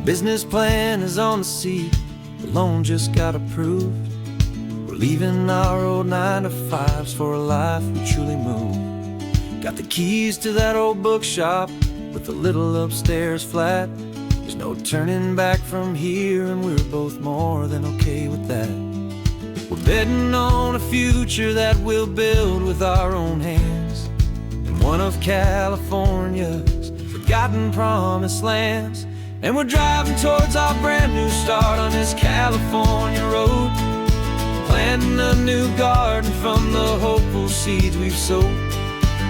business plan is on the seat, the loan just got approved. We're leaving our old 9-to-5s for a life we truly move. Got the keys to that old bookshop with the little upstairs flat. There's no turning back from here, and we're both more than okay with that. We're betting on a future that we'll build with our own hands, in one of California's forgotten promised lands. And we're driving towards our brand new start on this California road, planting a new garden from the hopeful seeds we've sowed.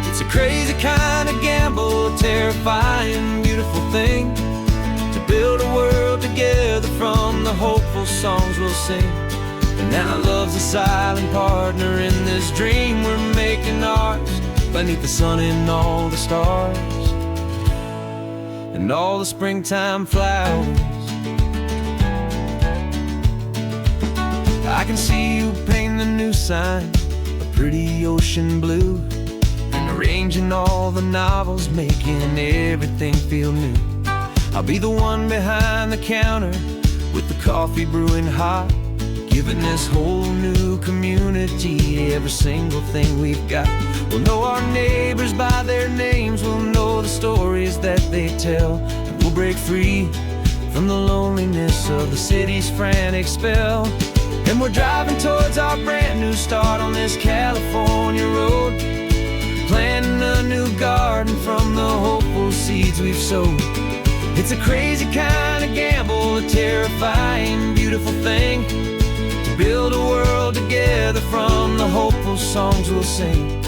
It's a crazy kind of gamble, a terrifying, beautiful thing, to build a world together from the hopeful songs we'll sing. And now love's a silent partner in this dream we're making ours, beneath the sun and all the stars and all the springtime flowers. I can see you painting the new sign a pretty ocean blue, and arranging all the novels, making everything feel new. I'll be the one behind the counter with the coffee brewing hot, giving this whole new community every single thing we've got. We'll know our neighbors by their names, we'll know the stories that they tell, and we'll break free from the loneliness of the city's frantic spell. And we're driving towards our brand new start on this California road, planting a new garden from the hopeful seeds we've sowed. It's a crazy kind of gamble, a terrifying, beautiful thing, to build a world together from the hopeful songs we'll sing.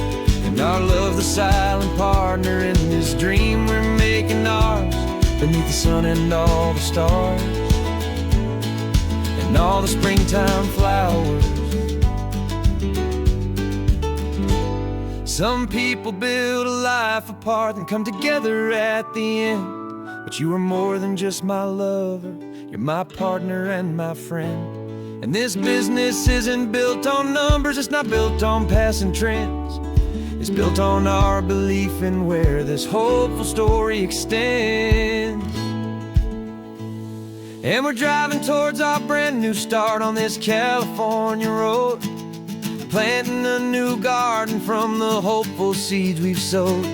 And our love's the silent partner in this dream we're making ours, beneath the sun and all the stars and all the springtime flowers. Some people build a life apart and come together at the end, but you are more than just my lover, you're my partner and my friend. And this business isn't built on numbers, it's not built on passing trends. It's built on our belief in where this hopeful story extends. And we're driving towards our brand new start on this California road, planting a new garden from the hopeful seeds we've sowed.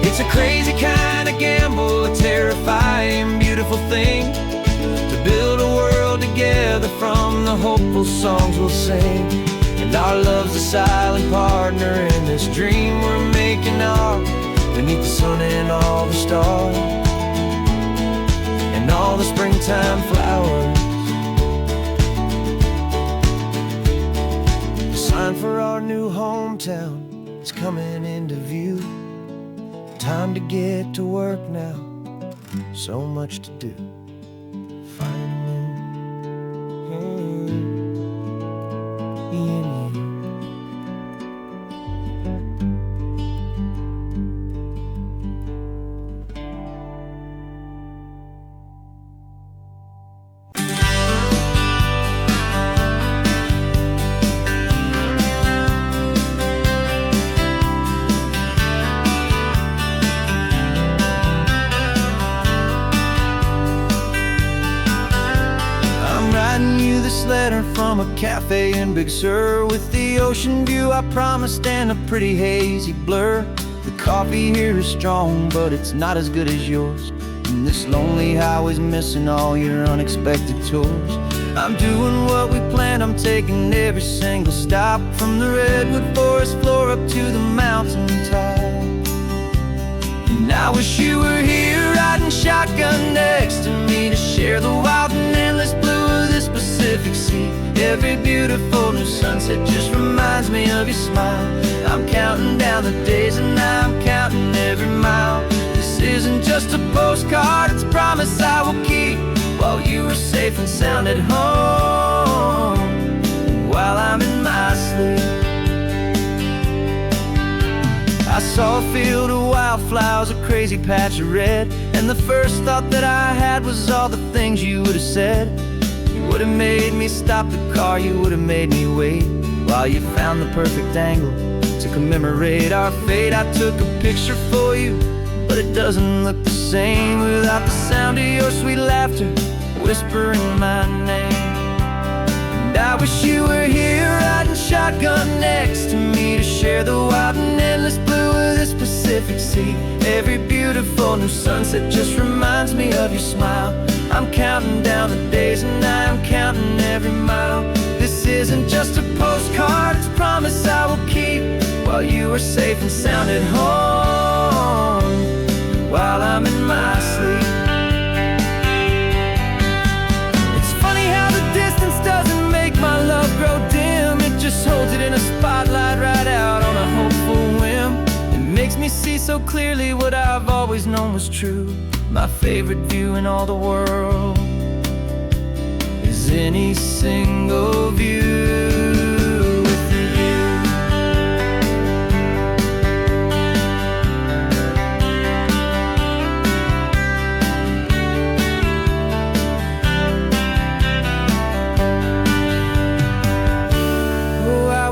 It's a crazy kind of gamble, a terrifying, beautiful thing, to build a world together from the hopeful songs we'll sing. And our love's a silent partner in this dream we're making ours, beneath the sun and all the stars and all the springtime flowers. The sign for our new hometown is coming into view. Time to get to work now, so much to do. This letter from a cafe in Big Sur, with the ocean view I promised and a pretty hazy blur. The coffee here is strong, but it's not as good as yours, and this lonely highway's missing all your unexpected tours. I'm doing what we planned, I'm taking every single stop, from the redwood forest floor up to the mountain top. And I wish you were here riding shotgun next to me, to share the wild and endless blue of this Pacific Sea. Every beautiful new sunset just reminds me of your smile. I'm counting down the days and I'm counting every mile. This isn't just a postcard, it's a promise I will keep, while you are safe and sound at home, while I'm in my sleep. I saw a field of wildflowers, a crazy patch of red, and the first thought that I had was all the things you would have said. You would have made me stop the car, you would have made me wait, while you found the perfect angle to commemorate our fate. I took a picture for you, but it doesn't look the same. same without the sound of your sweet laughter whispering my name. And I wish you were here riding shotgun next to me to share the wild and endless blue of this Pacific Sea. Every beautiful new sunset just reminds me of your smile. I'm counting down the days and I'm counting every mile. This isn't just a postcard, it's a promise I will keep, while you are safe and sound at home, while I'm in my sleep. It's funny how the distance doesn't make my love grow dim. It just holds it in a spotlight right out on a hopeful whim. It makes me see so clearly what I've always known was true. My favorite view in all the world is any single view.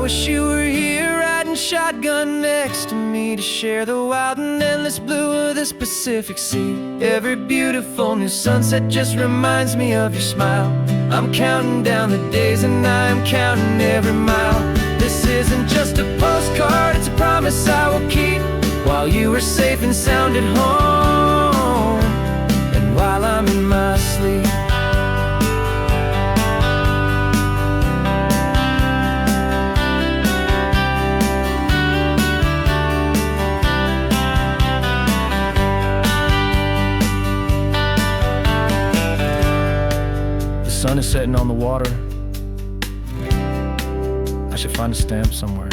Wish you were here riding shotgun next to me to share the wild and endless blue of this Pacific Sea. Every beautiful new sunset just reminds me of your smile. I'm counting down the days and I'm counting every mile. This isn't just a postcard, it's a promise I will keep, while you are safe and sound at home, and while I'm in my sleep. The sun is setting on the water. I should find a stamp somewhere.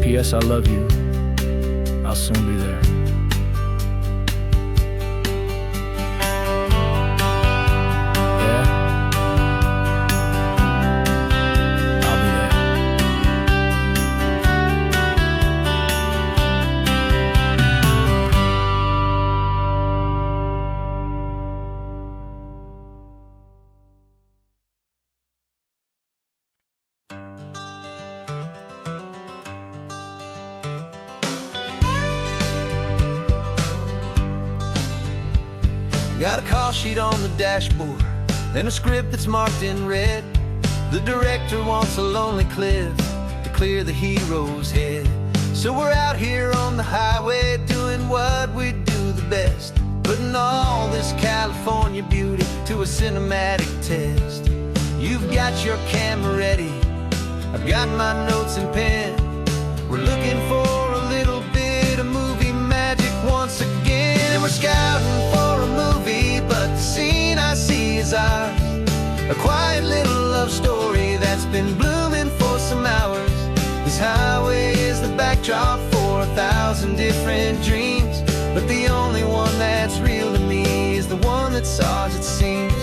P.S. I love you. I'll soon be there. Yeah? I'll be there. Got a call sheet on the dashboard and a script that's marked in red. The director wants a lonely cliff to clear the hero's head. So we're out here on the highway doing what we do the best, putting all this California beauty to a cinematic test. You've got your camera ready, I've got my notes and pen. We're looking for a little bit of movie magic once again. And we're scouting for a movie, but the scene I see is ours. A quiet little love story that's been blooming for some hours. This highway is the backdrop for 1,000 different dreams, but the only one that's real to me is the one that's ours, it seems.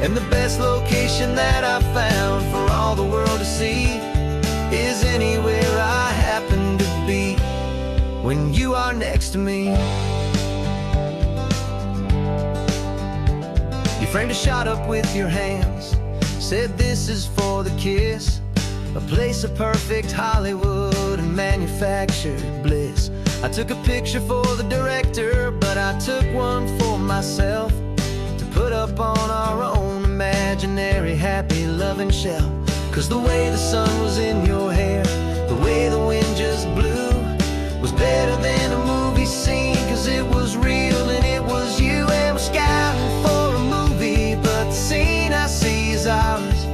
And the best location that I've found for all the world to see is anywhere I happen to be when you are next to me. You framed a shot up with your hands, said this is for the kiss, a place of perfect Hollywood and manufactured bliss. I took a picture for the director, but I took one for myself to put up on our own imaginary happy loving shelf. Cause the way the sun was in your hair, the way the wind just blew, was better than a movie scene, cause it was real and it was you. And we're scouting for a movie, but the scene I see is ours.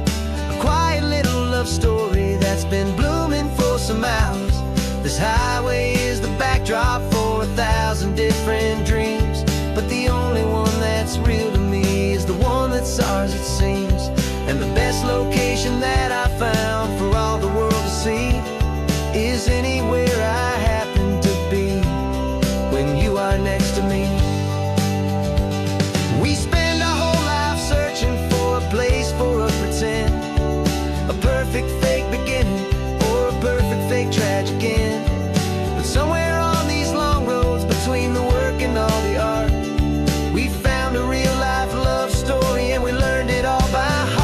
A quiet little love story that's been blooming for some hours. This highway is the backdrop for 1,000 different dreams, but the only one that's real to me is the one that's ours, it seems. And the best location that I found for all the world to see is anywhere I happen to be when you are next to me. We spend our whole life searching for a place for a pretend, a perfect fake beginning or a perfect fake tragic end. But somewhere on these long roads between the work and all the art, we found a real life love story and we learned it all by heart.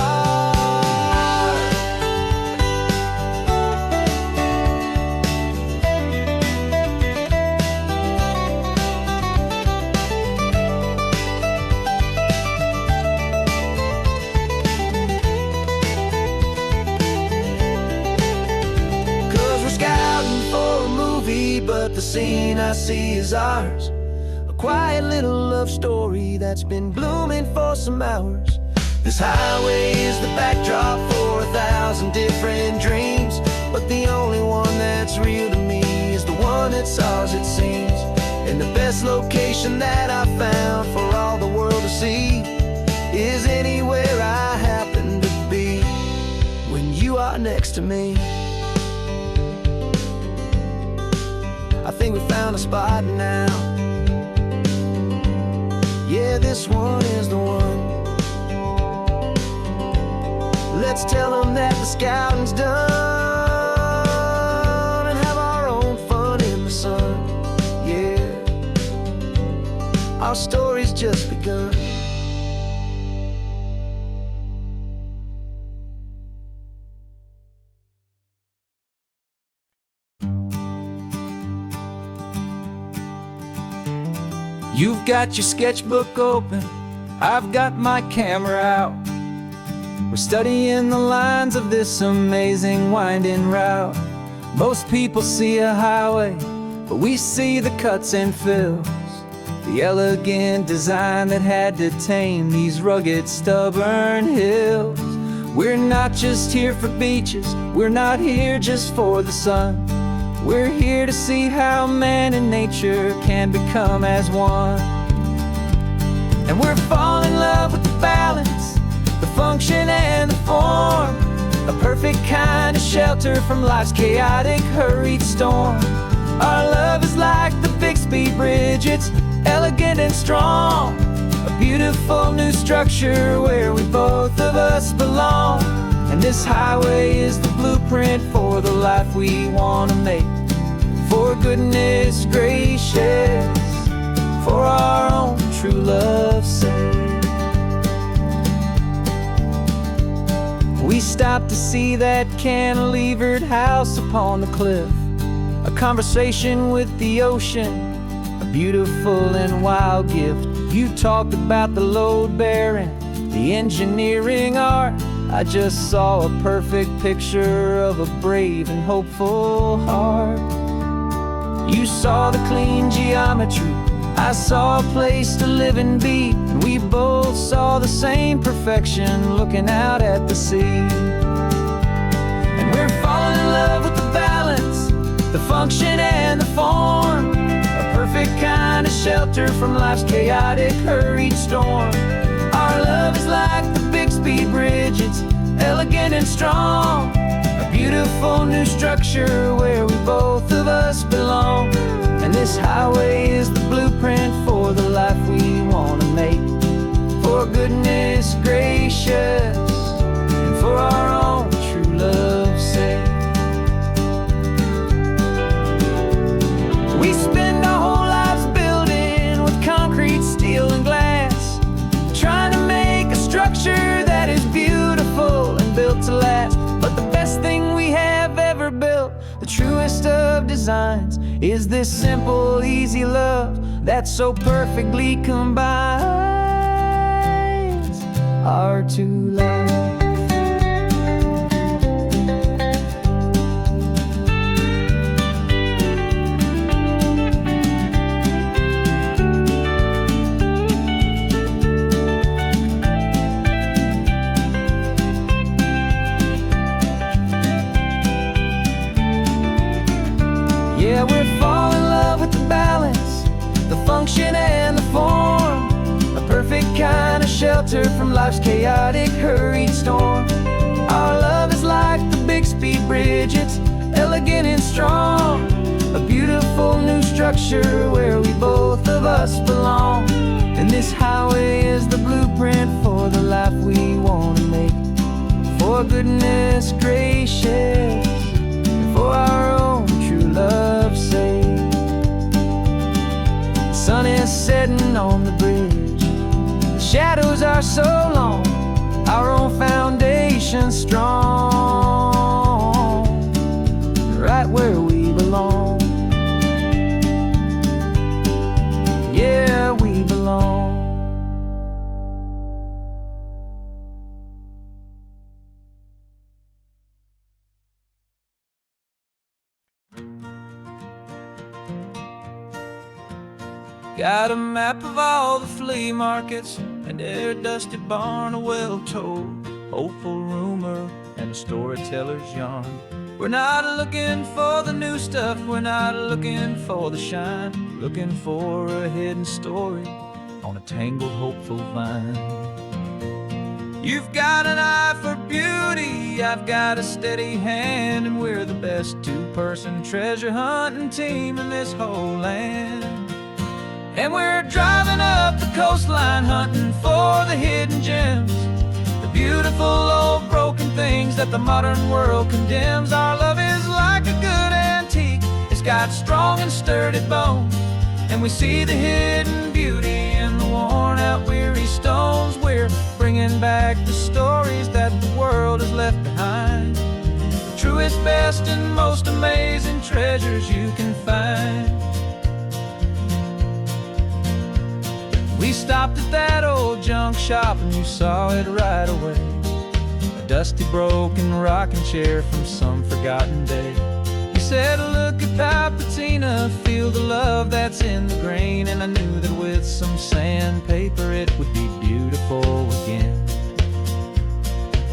be, but the scene I see is ours. A quiet little love story that's been blooming for some hours. This highway is the backdrop for 1,000 different dreams, but the only one that's real to me is the one that's ours, it seems. And the best location that I found for all the world to see is anywhere I happen to be when you are next to me. I think we found a spot now. Yeah, this one is the one. Let's tell them that the scouting's done and have our own fun in the sun. Yeah, our story's just begun. You've got your sketchbook open, I've got my camera out. We're studying the lines of this amazing winding route. Most people see a highway, but we see the cuts and fills, the elegant design that had to tame these rugged, stubborn hills. We're not just here for beaches, we're not here just for the sun. We're here to see how man and nature can become as one. And we're falling in love with the balance, the function and the form, a perfect kind of shelter from life's chaotic, hurried storm. Our love is like the Bixby Bridge, it's elegant and strong, a beautiful new structure where we both of us belong. And this highway is the blueprint for the life we want to make. For goodness gracious, for our own true love's sake. We stopped to see that cantilevered house upon the cliff, a conversation with the ocean, a beautiful and wild gift. You talked about the load bearing, the engineering art. I just saw a perfect picture of a brave and hopeful heart. You saw the clean geometry, I saw a place to live and be, and we both saw the same perfection looking out at the sea. And we're falling in love with the balance, the function and the form, a perfect kind of shelter from life's chaotic, hurried storm. Our love is like the Bixby Bridge, it's elegant and strong, a beautiful new structure where we both of us belong. And this highway is the blueprint for the life we want to make. For goodness gracious, and for our own true love's sake. We spend our whole lives building with concrete, steel, and glass, trying to make a structure that is beautiful and built to last. But the best thing we have ever built, the truest of designs, is this simple, easy love that so perfectly combines our two lives. Yeah, we're falling in love with the balance, the function and the form, a perfect kind of shelter from life's chaotic, hurried storm. Our love is like the Bixby Bridge, it's elegant and strong, a beautiful new structure where we both of us belong. And this highway is the blueprint for the life we want to make. For goodness gracious, and for our own true love's sake. The sun is setting on the bridge, the shadows are so long, our own foundation strong, right where we belong. Yeah, we belong. Got a map of all the flea markets and every dusty barn, a well-told hopeful rumor and a storyteller's yarn. We're not looking for the new stuff, we're not looking for the shine, looking for a hidden story on a tangled hopeful vine. You've got an eye for beauty, I've got a steady hand, and we're the best two-person treasure hunting team in this whole land. And we're driving up the coastline hunting for the hidden gems, the beautiful old broken things that the modern world condemns. Our love is like a good antique, it's got strong and sturdy bones, and we see the hidden beauty in the worn out weary stones. We're bringing back the stories that the world has left behind, the truest, best, and most amazing treasures you can find. We stopped at that old junk shop and you saw it right away, a dusty broken rocking chair from some forgotten day. You said, look at that patina, feel the love that's in the grain, and I knew that with some sandpaper it would be beautiful again.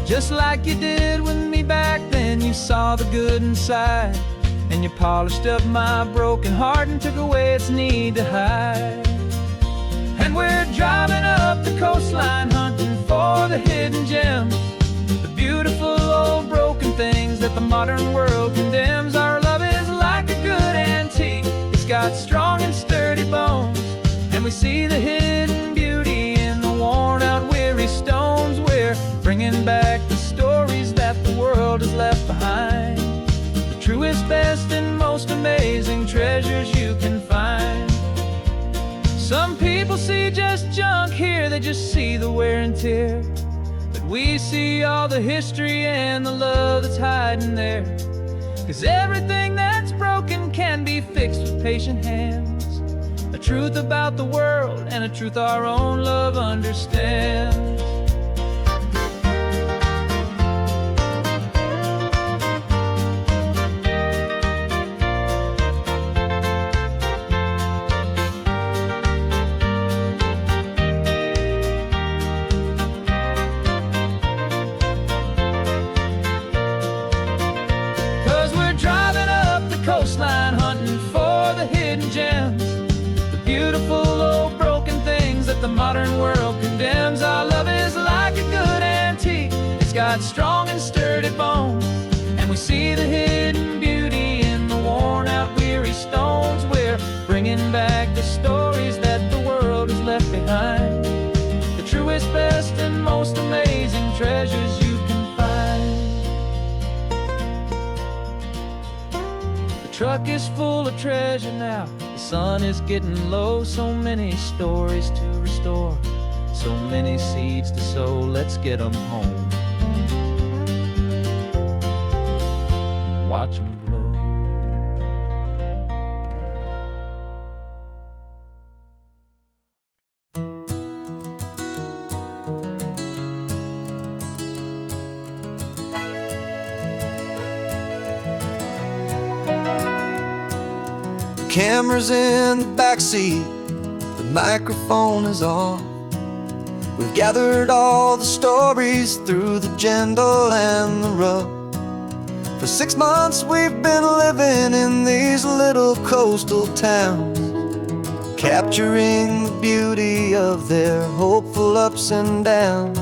Just like you did with me back then, you saw the good inside, and you polished up my broken heart and took away its need to hide. And we're driving up the coastline hunting for the hidden gems, the beautiful old broken things that the modern world condemns. Our love is like a good antique, it's got strong and sturdy bones, and we see the hidden beauty in the worn out weary stones. We're bringing back the stories that the world has left behind, the truest, best, and most amazing treasures you can find. Some people see just junk here, they just see the wear and tear, but we see all the history and the love that's hiding there. 'Cause everything that's broken can be fixed with patient hands, a truth about the world and a truth our own love understands. 'Cause we're driving up the coastline hunting for the hidden gems, the beautiful old broken things that the modern world condemns. Our love is like a good antique, it's got strong and sturdy bones, and we see the hidden beauty in the worn out weary stones. We're bringing back the stories that the world has left behind, the truest, best, and most amazing treasures you can find. The truck is full of treasure now, the sun is getting low, so many stories to restore, so many seeds to sow. Let's get them home, watch them blow. Camera's in the backseat, the microphone is on. We've gathered all the stories through the gentle and the rough. For 6 months we've been living in these little coastal towns, capturing the beauty of their hopeful ups and downs.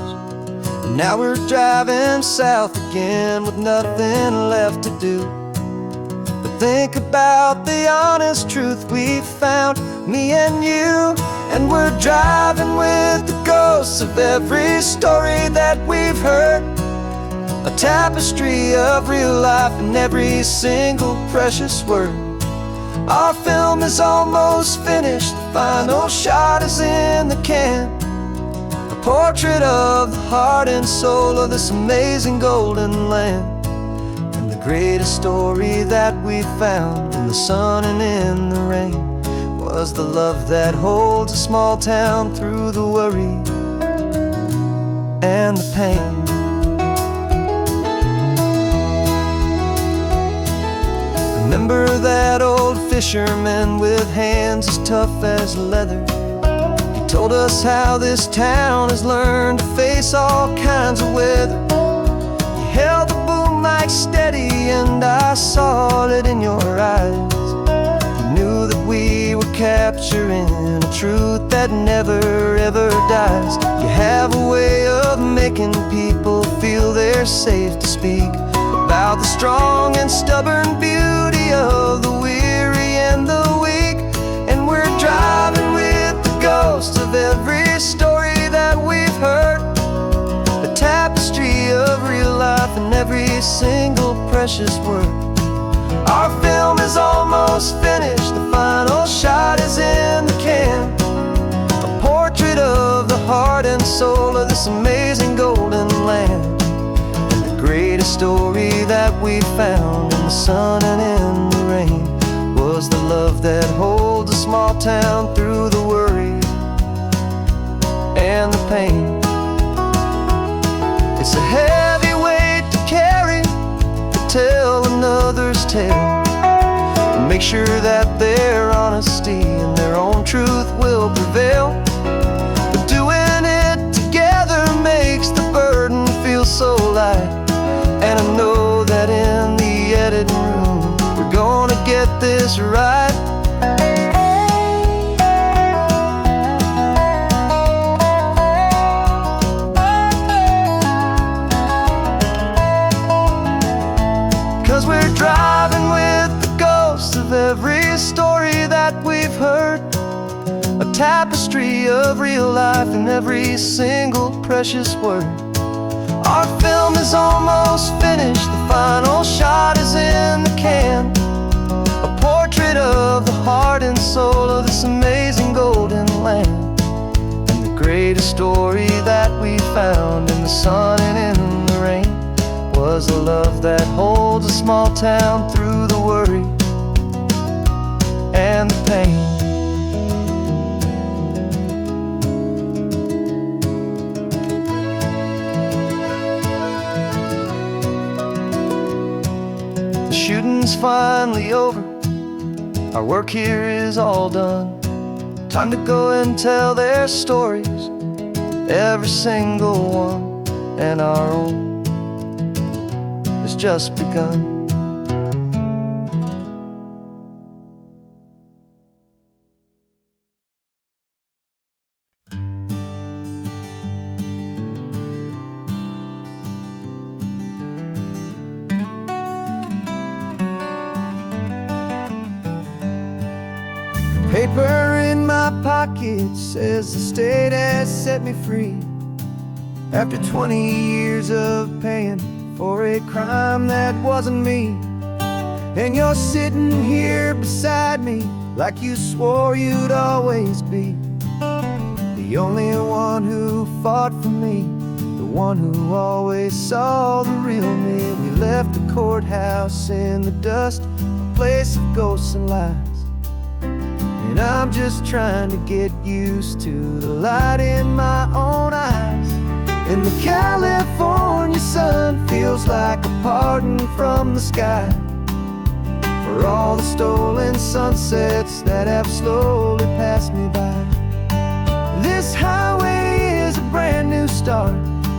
And now we're driving south again with nothing left to do. Think about the honest truth we found, me and you. And we're driving with the ghosts of every story that we've heard, a tapestry of real life in every single precious word. Our film is almost finished, the final shot is in the can, a portrait of the heart and soul of this amazing golden land. Greatest story that we found in the sun and in the rain was the love that holds a small town through the worry and the pain. Remember that old fishermen with hands as tough as leather. He told us how this town has learned to face all kinds of weather. You held the boom mic steady and I saw it in your eyes. You knew that we were capturing a truth that never ever dies. You have a way of making people feel they're safe to speak about the strong and stubborn beauty of the weary and the weak. And we're driving with the ghosts of every story that we've heard, a tapestry of real life in every single precious word. Our film is almost finished, the final shot is in the can, a portrait of the heart and soul of this amazing golden land. And the greatest story that we found in the sun and in the rain was the love that holds a small town through the worry and the pain. It's a heavy weight to carry, to tell another's tale, and make sure that their honesty and their own truth will prevail. But doing it together makes the burden feel so light. And I know that in the editing room we're gonna get this right. 'Cause we're driving with the ghosts of every story that we've heard, a tapestry of real life in every single precious word. Our film is almost finished, the final shot is in the can, a portrait of the heart and soul of this amazing golden land. And the greatest story that we found in the sun and in the rain was a love that holds a small town through the worry and the pain. The shooting's finally over, our work here is all done. Time to go and tell their stories, every single one, and our own has just begun. Paper in my pocket says the state has set me free after 20 years of paying for a crime that wasn't me. And you're sitting here beside me like you swore you'd always be the only one who fought for me, the one who always saw the real me. We left the courthouse in the dust, a place of ghosts and lies. And I'm just trying to get used to the light in my own eyes. And the California sun feels like a pardon from the sky for all the stolen sunsets that have slowly passed me by. This highway is a brand new start,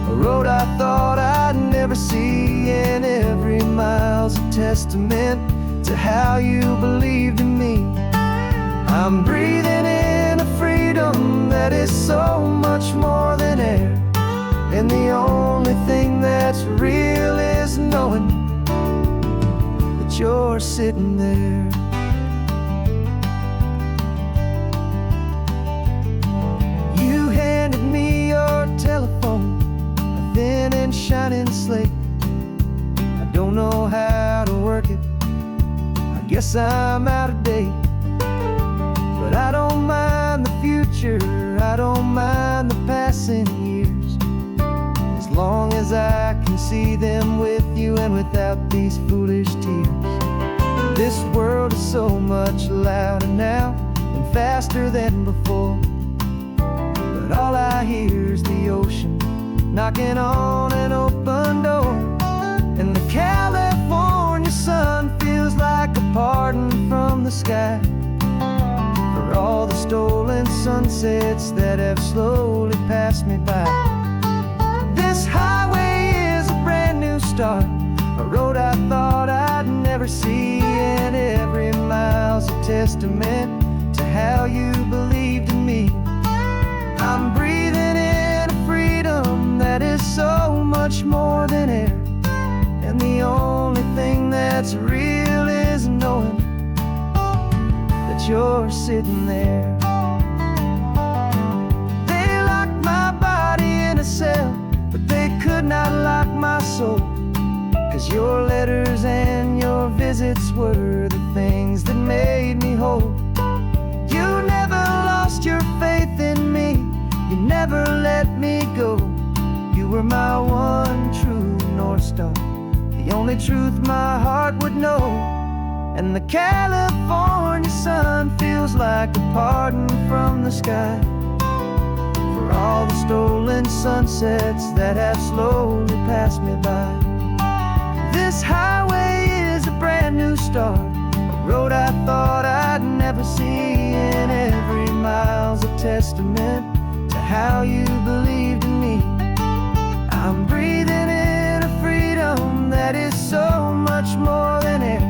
a road I thought I'd never see, and every mile's a testament to how you believed in me. I'm breathing in a freedom that is so much more than air, and the only thing that's real is knowing that you're sitting there. You handed me your telephone, a thin and shining slate. I don't know how to work it, I guess I'm out of date. But I don't mind the future, I don't mind the passing years, as long as I can see them with you and without these foolish tears. This world is so much louder now and faster than before, but all I hear is the ocean knocking on an open door. And the California sun feels like a pardon from the sky, for all the stolen sunsets that have slowly passed me by. This highway is a brand new start, a road I thought I'd never see, and every mile's a testament to how you believed in me. I'm breathing in a freedom that is so much more than air, and the only thing that's real is knowing that you're sitting there. They locked my body in a cell, but they could not lock my soul, 'cause your letters and your visits were the things that made me whole. You never lost your faith in me, you never let me go. You were my one true North Star, the only truth my heart would know. And the California sun feels like a pardon from the sky, for all the stolen sunsets that have slowly passed me by. This highway is a brand new start, a road I thought I'd never see, and every mile's a testament to how you believed in me. I'm breathing in a freedom that is so much more than air,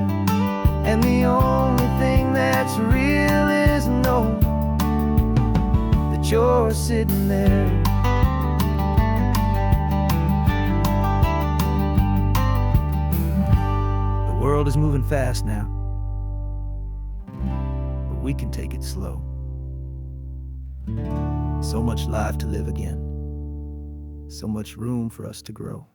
and the only thing that's real is knowing that you're sitting there. The world is moving fast now, but we can take it slow. So much life to live again, so much room for us to grow.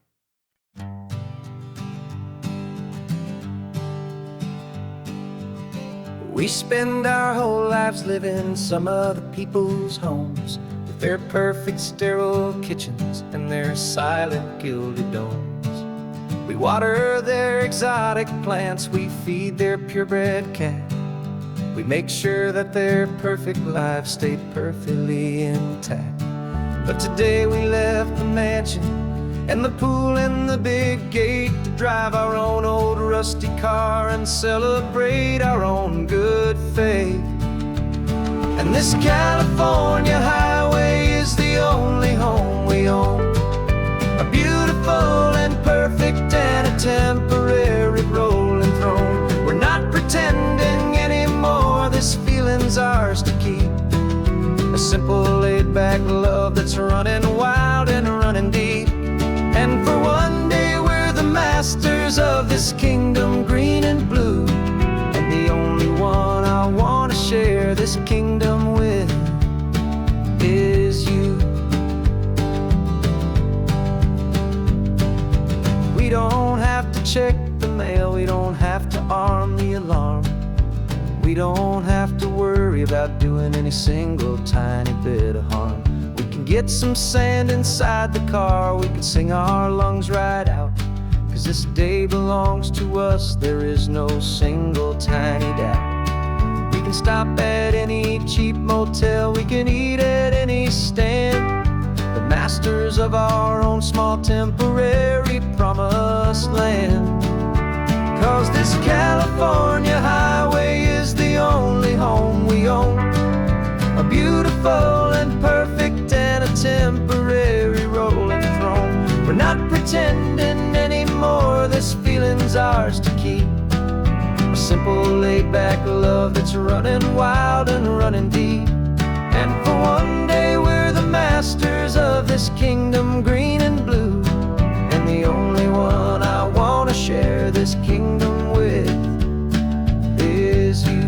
We spend our whole lives living some other people's homes, with their perfect sterile kitchens and their silent gilded domes. We water their exotic plants, we feed their purebred cat. We make sure that their perfect lives stayed perfectly intact. But today we left the mansion and the pool and the big gate to drive our own old rusty car and celebrate our own good faith. And this California highway is the only home we own, a beautiful and perfect and a temporary rolling throne. We're not pretending anymore, this feeling's ours to keep, a simple laid-back love that's running wild and running deep. And for one day we're the masters of this kingdom green and blue, and the only one I want to share this kingdom with is you. We don't have to check the mail, we don't have to arm the alarm, we don't have to worry about doing any single tiny bit of harm. We can get some sand inside the car, we can sing our lungs right out, 'cause this day belongs to us, there is no single tiny doubt. We can stop at any cheap motel, we can eat at any stand, the masters of our own small temporary promised land. 'Cause this California highway is the only home we own, a beautiful and perfect and a temporary rolling throne. We're not pretending anymore, this feeling's ours to keep, a simple laid-back love that's running wild and running deep. And for one day we're the masters of this kingdom green and blue, and the only one I want to share this kingdom with is you.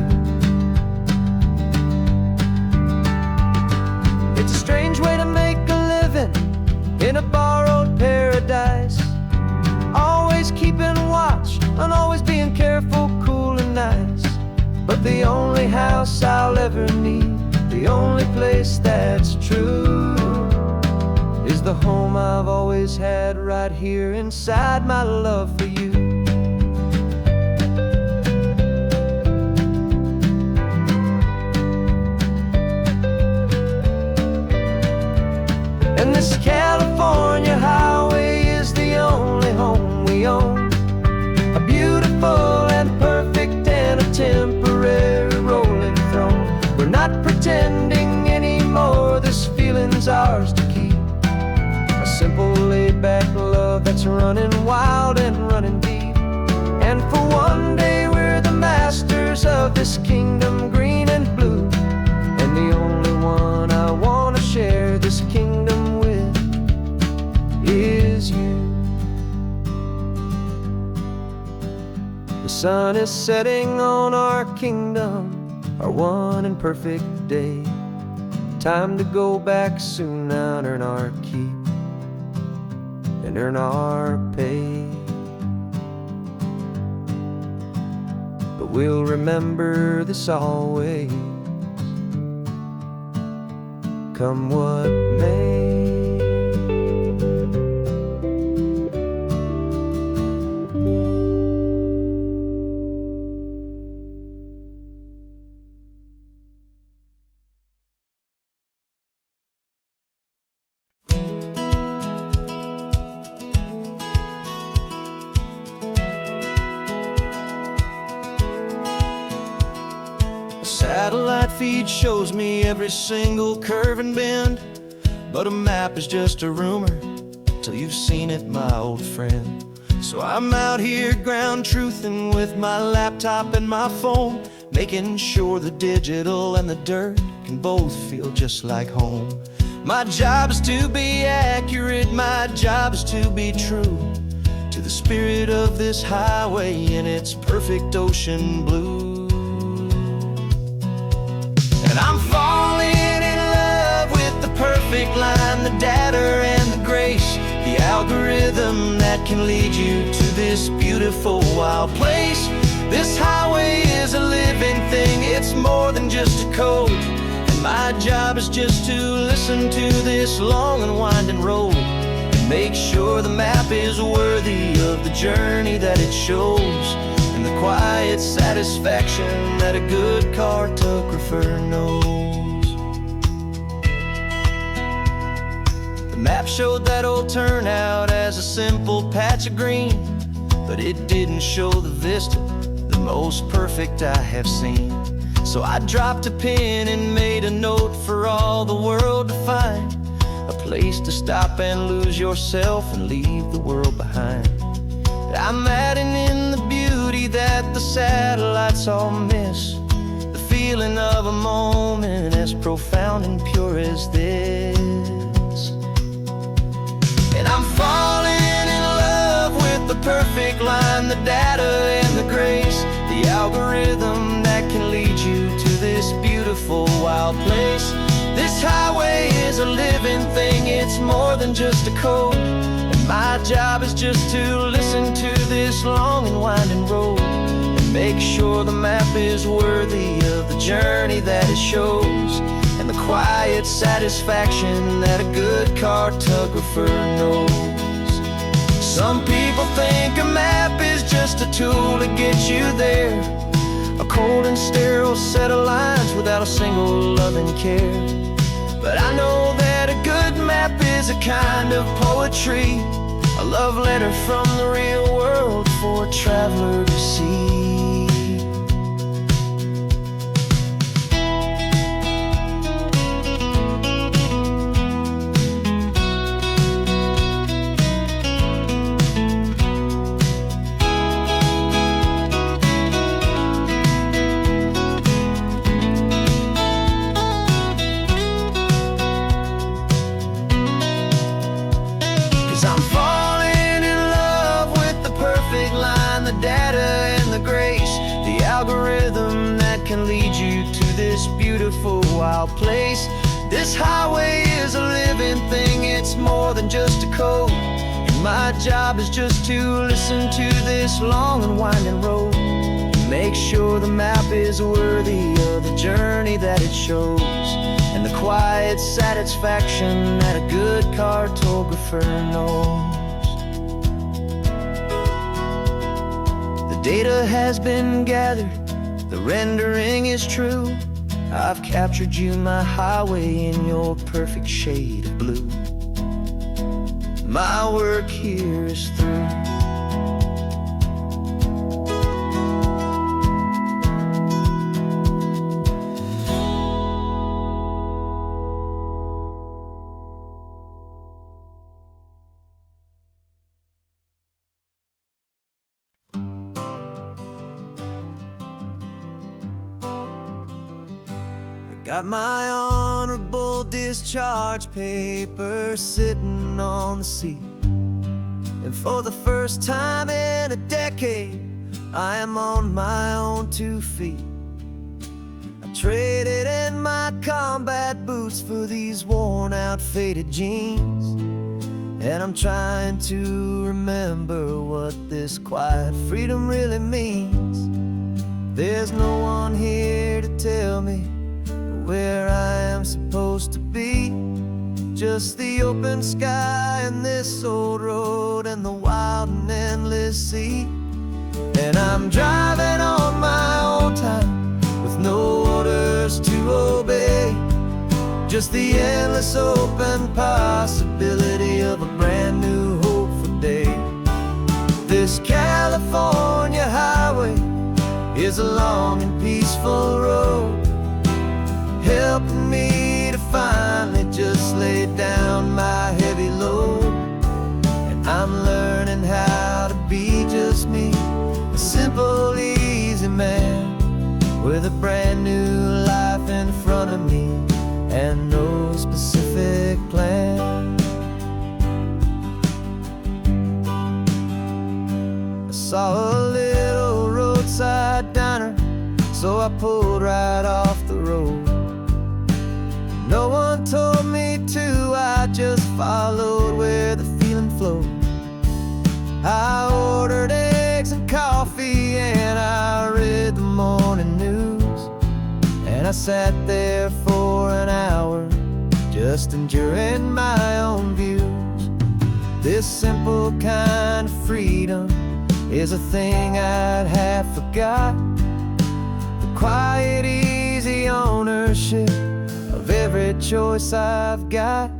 It's a strange way to make a living in a borrowed paradise, always keeping watch and always being careful, cool and nice. But the only house I'll ever need, the only place that's true, is the home I've always had right here inside my love for you. And this California highway is the only home we own, a beautiful and perfect and a temporary back love that's running wild and running deep. And for one day we're the masters of this kingdom, green and blue. And the only one I want to share this kingdom with is you. The sun is setting on our kingdom, our one and perfect day. Time to go back soon now and earn our keep and earn our pay. But we'll remember this always, come what may. Satellite feed shows me every single curve and bend, but a map is just a rumor till you've seen it, my old friend. So I'm out here ground truthing with my laptop and my phone, making sure the digital and the dirt can both feel just like home. My job is to be accurate, my job is to be true to the spirit of this highway in its perfect ocean blue. And I'm falling in love with the perfect line, the data and the grace, the algorithm that can lead you to this beautiful wild place. This highway is a living thing, it's more than just a code. And my job is just to listen to this long and winding road and make sure the map is worthy of the journey that it shows, and the quiet satisfaction that a good cartographer knows. The map showed that old turnout as a simple patch of green, but it didn't show the vista, the most perfect I have seen. So I dropped a pin and made a note for all the world to find, a place to stop and lose yourself and leave the world behind. I'm adding in the beauty that the satellites all miss, the feeling of a moment as profound and pure as this. And I'm falling in love with the perfect line, the data and the grace, the algorithm that can lead you to this beautiful wild place. This highway is a living thing, it's more than just a code. My job is just to listen to this long and winding road and make sure the map is worthy of the journey that it shows, and the quiet satisfaction that a good cartographer knows. Some people think a map is just a tool to get you there, a cold and sterile set of lines without a single loving care. But I know that a good map is a kind of poetry, a love letter from the real world for a traveler to see. Algorithm that can lead you to this beautiful wild place. This highway is a living thing, it's more than just a code. And my job is just to listen to this long and winding road and make sure the map is worthy of the journey that it shows, and the quiet satisfaction that a good cartographer knows. The data has been gathered, the rendering is true. I've captured you, my highway, in your perfect shade of blue. My work here is through. Got my honorable discharge paper sitting on the seat, and for the first time in a decade, I am on my own 2 feet. I traded in my combat boots for these worn out faded jeans, and I'm trying to remember what this quiet freedom really means. There's no one here to tell me where I am supposed to be, just the open sky and this old road and the wild and endless sea. And I'm driving on my own time with no orders to obey, just the endless open possibility of a brand new hopeful day. This California highway is a long and peaceful road, helping me to finally just lay down my heavy load. And I'm learning how to be just me, a simple, easy man with a brand new life in front of me and no specific plan. I saw a little roadside diner, so I pulled right off the road. No one told me to, I just followed where the feeling flowed. I ordered eggs and coffee and I read the morning news, and I sat there for an hour just enduring my own views. This simple kind of freedom is a thing I'd have forgot, the quiet, easy ownership of every choice I've got.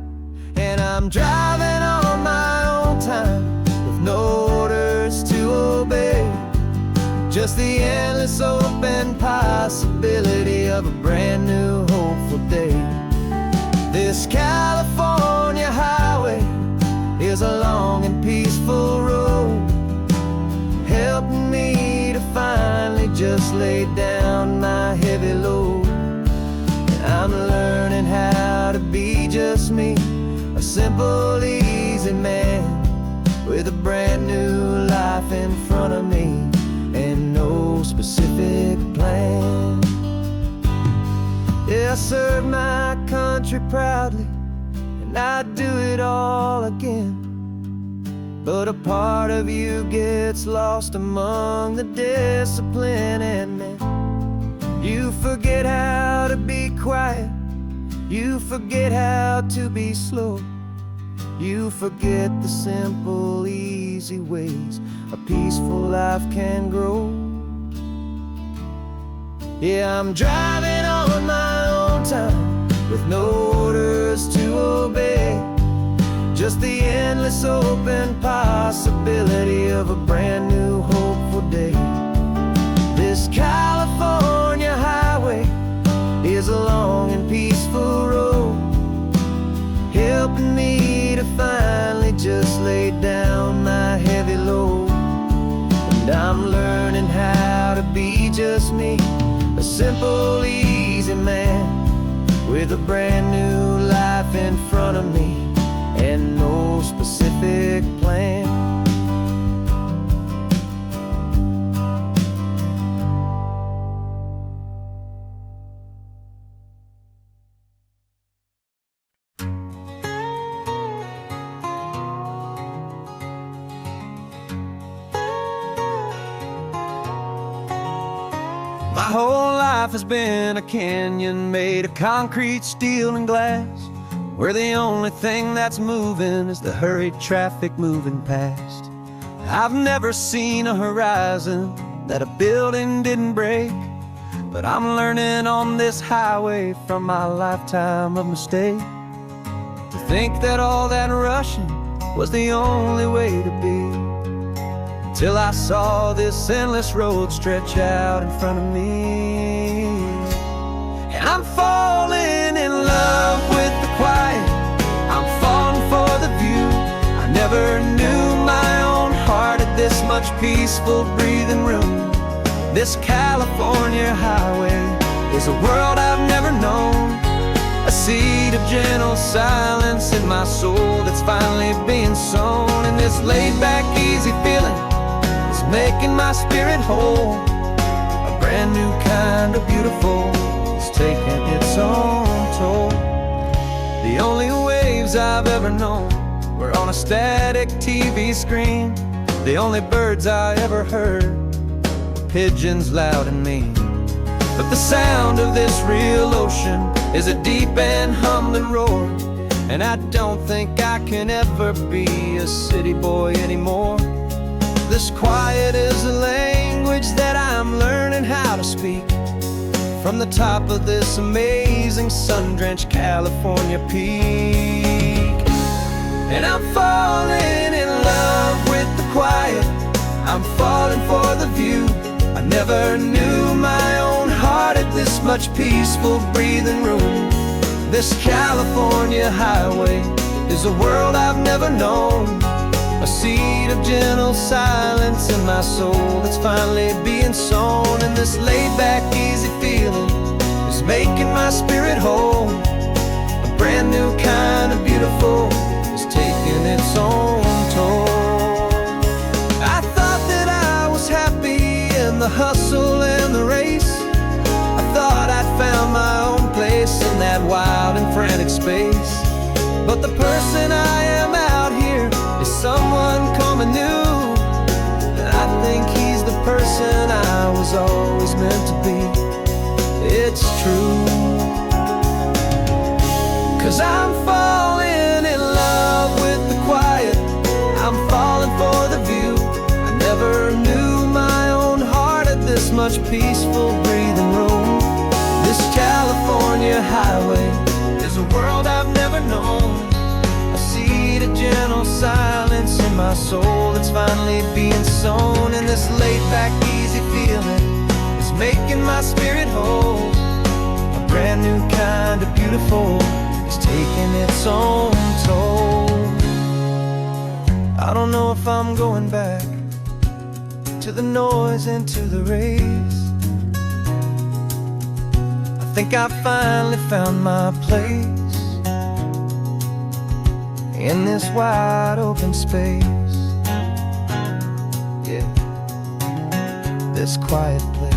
And I'm driving on my own time with no orders to obey, just the endless open possibility of a brand new hopeful day. This California highway is a long and peaceful road, helping me to finally just lay down my heavy load. I'm learning how to be just me, a simple, easy man with a brand new life in front of me and no specific plan. Yeah, I serve my country proudly and I'd do it all again, but a part of you gets lost among the discipline and men. You forget how to be quiet, you forget how to be slow, you forget the simple, easy ways a peaceful life can grow. Yeah, I'm driving on my own time with no orders to obey, just the endless open possibility of a brand new hopeful day. This California highway is a long and peaceful road, helping me to finally just lay down my heavy load. And I'm learning how to be just me, a simple, easy man with a brand new life in front of me and no specific plan. My whole life has been a canyon made of concrete, steel, and glass, where the only thing that's moving is the hurried traffic moving past. I've never seen a horizon that a building didn't break, but I'm learning on this highway from my lifetime of mistakes to think that all that rushing was the only way to be, till I saw this endless road stretch out in front of me. And I'm falling in love with the quiet, I'm falling for the view. I never knew my own heart had this much peaceful breathing room. This California highway is a world I've never known. A seed of gentle silence in my soul that's finally being sown. And this laid-back, easy feeling is making my spirit whole. A brand new kind of beautiful is taking its own toll. The only waves I've ever known were on a static TV screen. The only birds I ever heard were pigeons loud and mean. But the sound of this real ocean is a deep and humbling roar. And I don't think I can ever be a city boy anymore. This quiet is a language that I'm learning how to speak from the top of this amazing sun-drenched California peak. And I'm falling in love with the quiet, I'm falling for the view. I never knew my own heart had this much peaceful breathing room. This California highway is a world I've never known. A seed of gentle silence in my soul that's finally being sown. And this laid-back, easy feeling is making my spirit whole. A brand new kind of beautiful is taking its own toll. I thought that I was happy in the hustle and the race. I thought I'd found my own place in that wild and frantic space. But the person I am out here is someone coming new. And I think he's the person I was always meant to be. It's true. 'Cause I'm falling in love with the quiet, I'm falling for the view. I never knew my own heart had this much peaceful breathing room. This California highway is a world I've never known. A seed of gentle silence in my soul that's finally being sown. And this laid-back, easy feeling is making my spirit whole. A brand new kind of beautiful is taking its own toll. I don't know if I'm going back to the noise and to the race. I think I finally found my place in this wide open space. Yeah, this quiet place.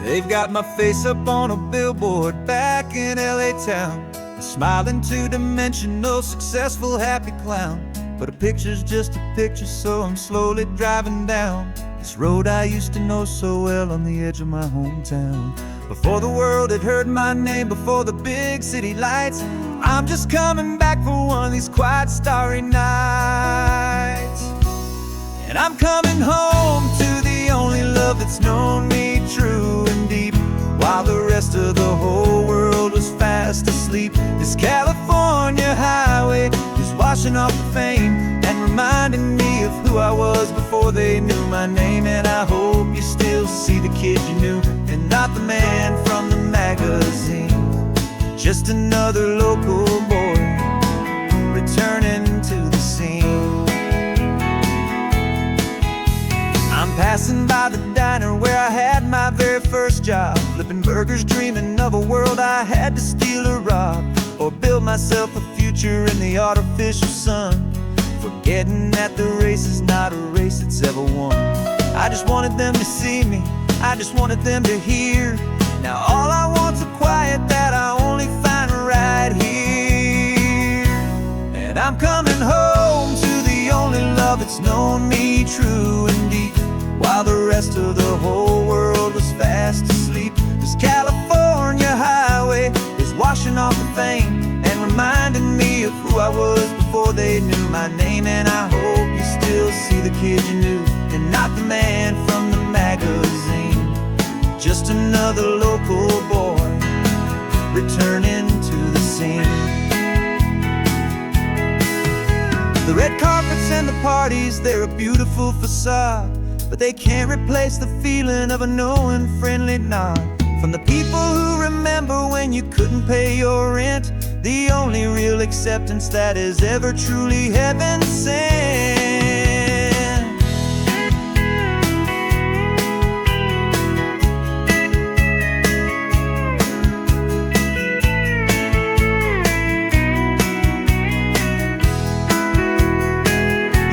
They've got my face up on a billboard back in LA town, smiling two-dimensional, successful, happy clown. But a picture's just a picture, so I'm slowly driving down this road I used to know so well on the edge of my hometown. Before the world had heard my name, before the big city lights, I'm just coming back for one of these quiet, starry nights. And I'm coming home to the only love that's known me true and deep, while the rest of the whole world was fast asleep. This California highway is washing off the fame and reminding me of who I was before they knew my name. And I hope you still see the kid you knew, and not the man from the magazine. Just another local boy returning to the scene. I'm passing by the diner where I had my very first job, flipping burgers, dreaming of a world I had to steal or rob, or build myself a future in the artificial sun, forgetting that the race is not a race that's ever won. I just wanted them to see me, I just wanted them to hear. Now all I want's a quiet that I only find right here. And I'm coming home to the only love that's known me true and deep, while the rest of the whole world was fast asleep. This California highway is washing off the fame and reminding me of who I was before they knew my name. And I hope you still see the kid you knew, and not the man from the magazine. Just another local boy returning The red carpets and the parties, they're a beautiful facade, but they can't replace the feeling of a knowing friendly nod from the people who remember when you couldn't pay your rent. The only real acceptance that is ever truly heaven sent.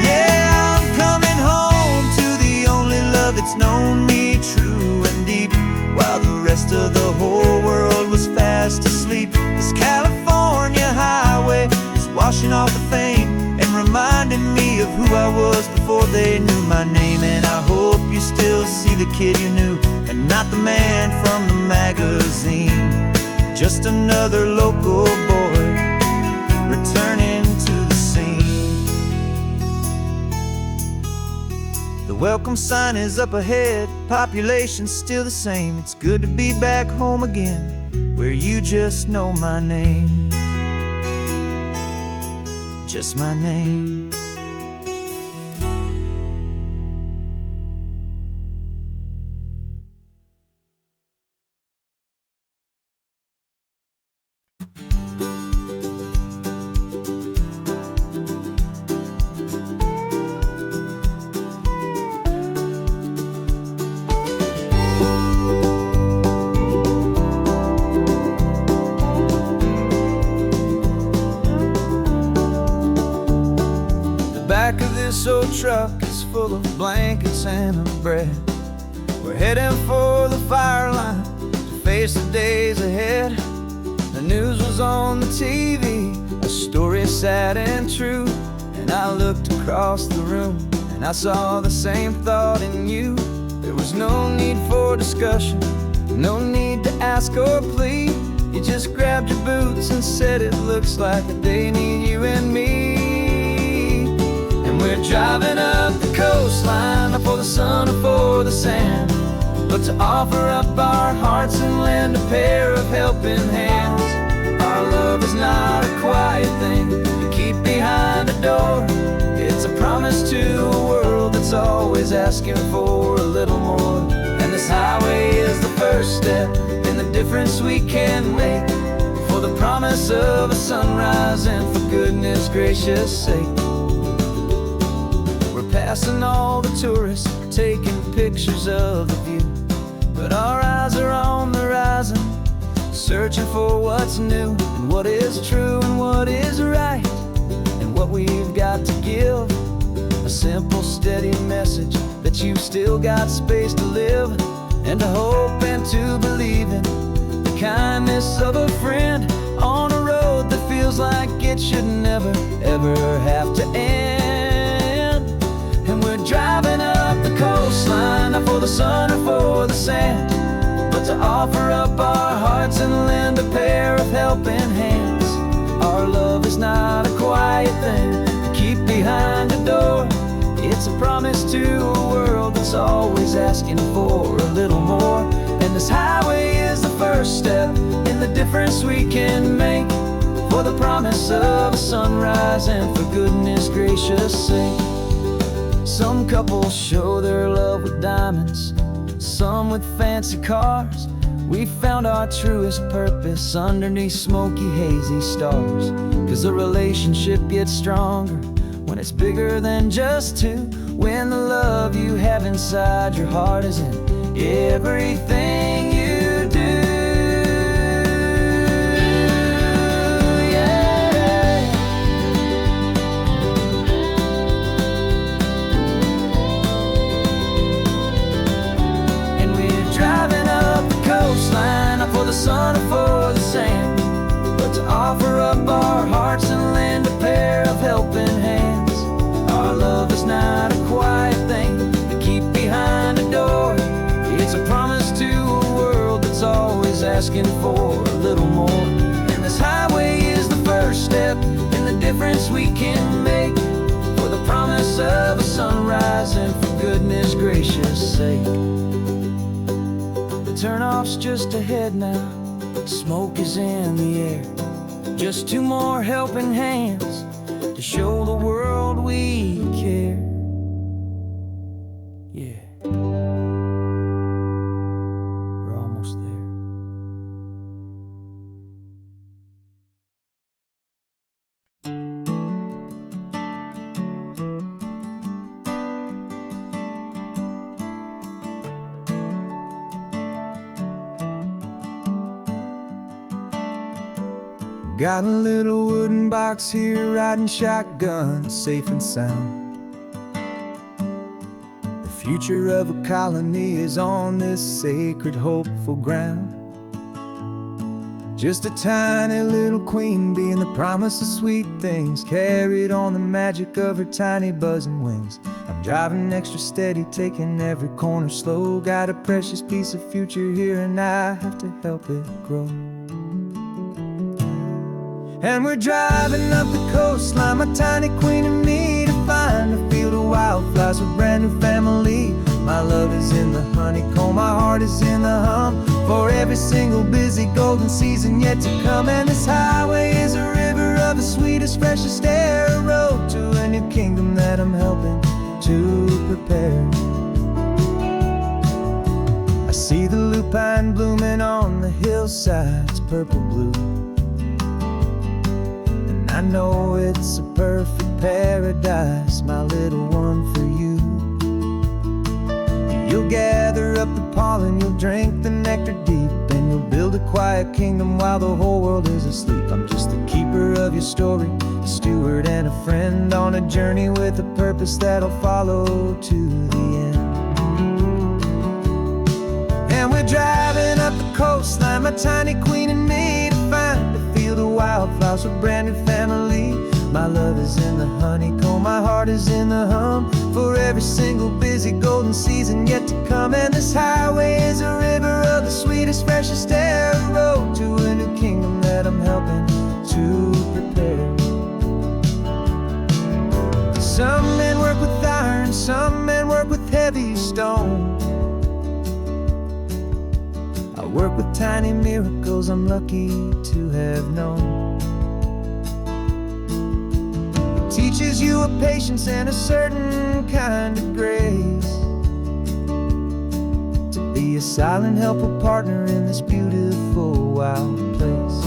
Yeah, I'm coming home to the only love that's known me true and deep, while the rest of the whole world was fast asleep. This California highway is washing off the fame and reminding me of who I was before they knew my name. And I hope you still see the kid you knew and not the man from the magazine. Just another local boy returning to the scene. The welcome sign is up ahead, population's still the same. It's good to be back home again, where you just know my name. Just my name. Back of this old truck is full of blankets and of bread. We're heading for the fire line to face the days ahead. The news was on the TV, a story sad and true. And I looked across the room and I saw the same thought in you. There was no need for discussion, no need to ask or plead. You just grabbed your boots and said it looks like the day need you and me. We're driving up the coastline, not for the sun or for the sand, but to offer up our hearts and lend a pair of helping hands. Our love is not a quiet thing you keep behind a door. It's a promise to a world that's always asking for a little more. And this highway is the first step in the difference we can make, for the promise of a sunrise and for goodness gracious sake. Passing all the tourists, taking pictures of the view, but our eyes are on the horizon, searching for what's new and what is true and what is right, and what we've got to give. A simple, steady message that you've still got space to live, and to hope and to believe in the kindness of a friend on a road that feels like it should never, ever have to end. And we're driving up the coastline, not for the sun or for the sand, but to offer up our hearts and lend a pair of helping hands. Our love is not a quiet thing to keep behind a door. It's a promise to a world that's always asking for a little more. And this highway is the first step in the difference we can make, for the promise of a sunrise and for goodness gracious sake. Some couples show their love with diamonds, some with fancy cars. We found our truest purpose underneath smoky, hazy stars. 'Cause the relationship gets stronger when it's bigger than just two, when the love you have inside your heart is in everything you do. For the sun or for the sand, but to offer up our hearts and lend a pair of helping hands. Our love is not a quiet thing to keep behind a door. It's a promise to a world that's always asking for a little more. And this highway is the first step in the difference we can make, for the promise of a sunrise and for goodness gracious sake. Turnoff's just ahead now, smoke is in the air. Just two more helping hands to show the world we care. Yeah, we're almost there. Got a little wooden box here, riding shotgun, safe and sound. The future of a colony is on this sacred, hopeful ground. Just a tiny little queen bee, and the promise of sweet things carried on the magic of her tiny buzzing wings. I'm driving extra steady, taking every corner slow. Got a precious piece of future here, and I have to help it grow. And we're driving up the coastline, my tiny queen and me, to find a field of wildflowers with brand new family. My love is in the honeycomb, my heart is in the hum, for every single busy golden season yet to come. And this highway is a river of the sweetest, freshest air, a road to a new kingdom that I'm helping to prepare. I see the lupine blooming on the hillsides, purple blue. I know it's a perfect paradise, my little one, for you. You'll gather up the pollen, you'll drink the nectar deep, and you'll build a quiet kingdom while the whole world is asleep. I'm just the keeper of your story, a steward and a friend, on a journey with a purpose that'll follow to the end. And we're driving up the coastline, my tiny queen and me, to find a field of wildflowers with brand new family. My love is in the honeycomb, my heart is in the hum, for every single busy golden season yet to come. And this highway is a river of the sweetest, freshest air, a road to a new kingdom that I'm helping to prepare. Some men work with iron, some men work with heavy stone. I work with tiny miracles I'm lucky to have known. It teaches you a patience and a certain kind of grace, to be a silent, helpful partner in this beautiful, wild place.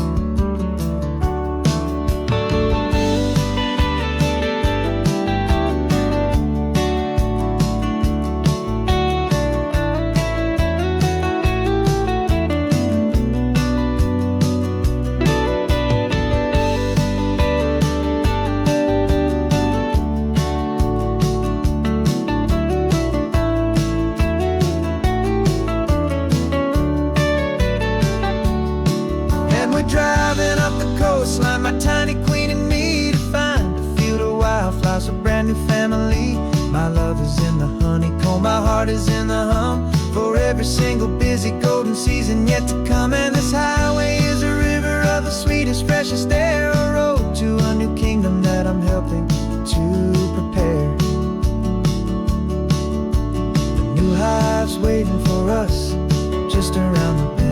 Driving up the coastline, my tiny queen and me, to find a field of wildflowers, a brand new family. My love is in the honeycomb, my heart is in the hum, for every single busy golden season yet to come. And this highway is a river of the sweetest, freshest air, a road to a new kingdom that I'm helping to prepare. The new hive's waiting for us just around the bend.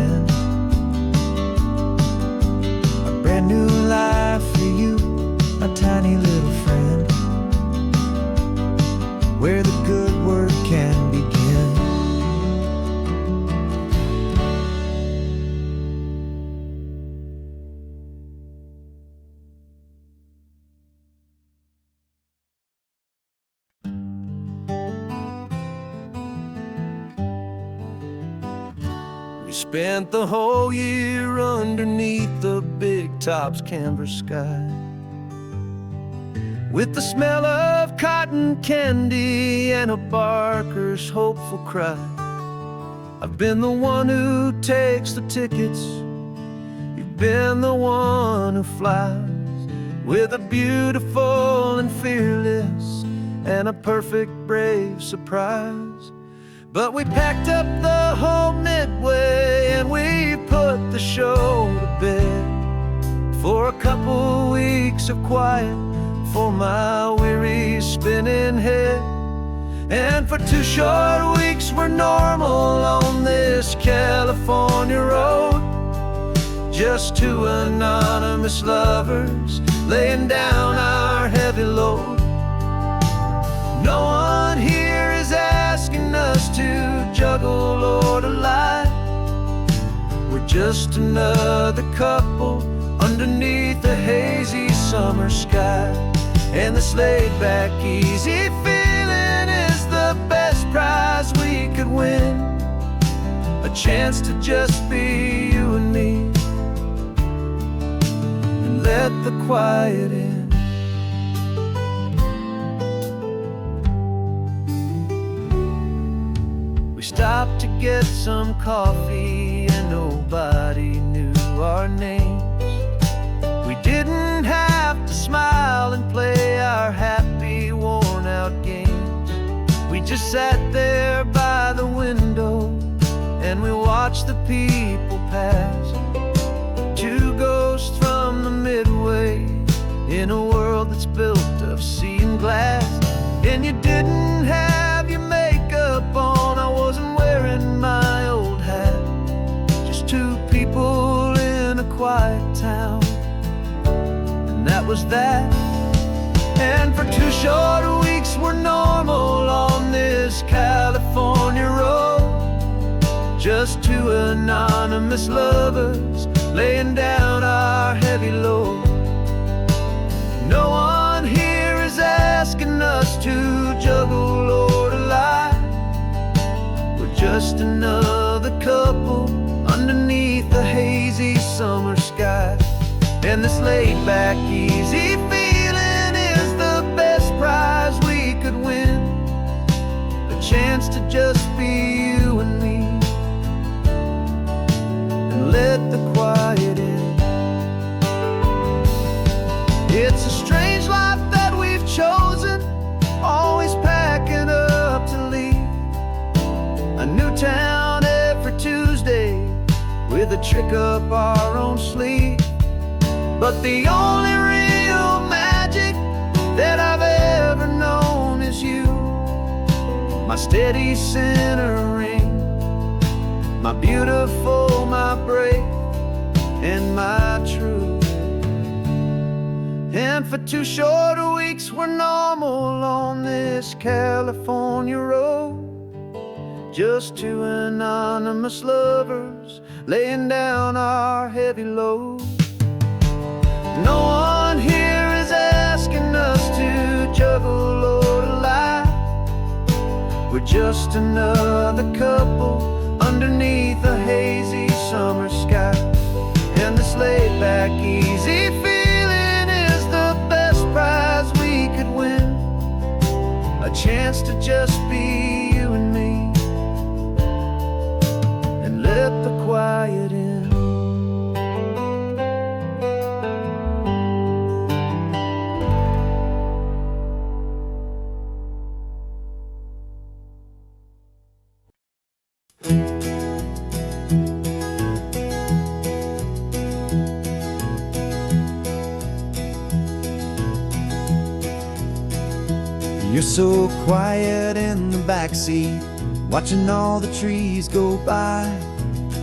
Brand new life for you, my tiny little friend, where the good work can begin. We spent the whole year underneath the big top's canvas sky, with the smell of cotton candy and a barker's hopeful cry. I've been the one who takes the tickets, you've been the one who flies, with a beautiful and fearless and a perfect brave surprise. But we packed up the whole Midway and we put the show to bed, for a couple weeks of quiet for my weary spinning head. And for 2 short weeks we're normal on this California road, just 2 anonymous lovers laying down our heavy load. No one here is asking us to juggle or to lie. We're just another couple underneath the hazy summer sky. And this laid-back, easy feeling is the best prize we could win. A chance to just be you and me, and let the quiet in. We stopped to get some coffee and nobody knew our names. We didn't have to smile and play our happy, worn-out games. We just sat there by the window and we watched the people pass. Two ghosts from the Midway in a world that's built of sea and glass. And you didn't have your makeup on, I wasn't wearing my old hat. Just two people in a quiet town, and that was that. And for 2 short weeks we're normal on this California road. Just two anonymous lovers laying down our heavy load. No one here is asking us to juggle or to lie. We're just another couple underneath the hazy summer sky. And this laid-back, easy feeling is the best prize we could win. A chance to just be you and me, and let the quiet in. It's a strange life that we've chosen, always packing up to leave. A new town every Tuesday with a trick up our own sleeve. But the only real magic that I've ever known is you, my steady centering, my beautiful, my brave, and my true. And for 2 short weeks we're normal on this California road. Just two anonymous lovers laying down our heavy load. No one here is asking us to juggle or to lie. We're just another couple underneath a hazy summer sky. And this laid-back, easy feeling is the best prize we could win. A chance to just be you and me, and let the quiet in. You're so quiet in the backseat, watching all the trees go by.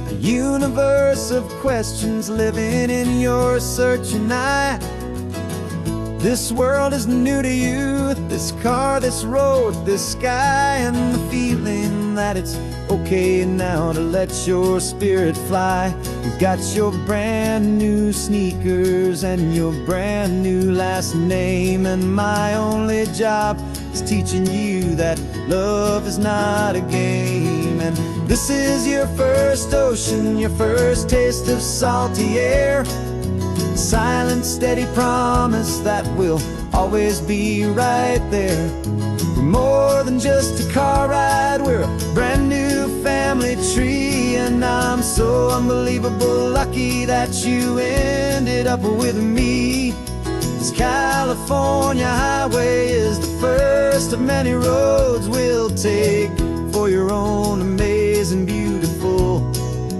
A universe of questions living in your searching eye. This world is new to you, this car, this road, this sky, and the feeling that it's okay now to let your spirit fly. You've got your brand new sneakers and your brand new last name, and my only job is teaching you that love is not a game. And this is your first ocean, your first taste of salty air. Silent, steady promise that we'll always be right there. We're more than just a car ride, we're a brand new family tree. And I'm so unbelievable lucky that you ended up with me. This California highway is the first of many roads we'll take for your own amazing, beautiful,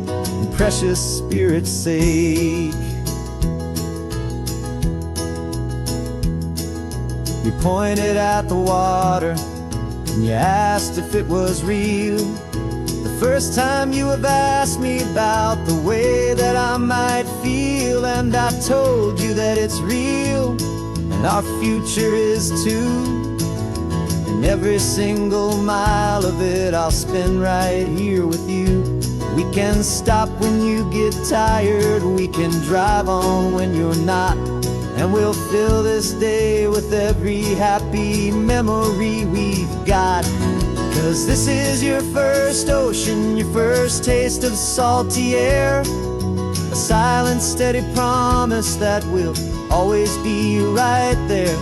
and precious spirit's sake. You pointed at the water and you asked if it was real. The first time you have asked me about the way that I might feel, and land, I told you that it's real, and our future is too. And every single mile of it I'll spend right here with you. We can stop when you get tired, we can drive on when you're not, and we'll fill this day with every happy memory we've got. 'Cause this is your first ocean, your first taste of salty air, a silent, steady promise that we'll always be right there.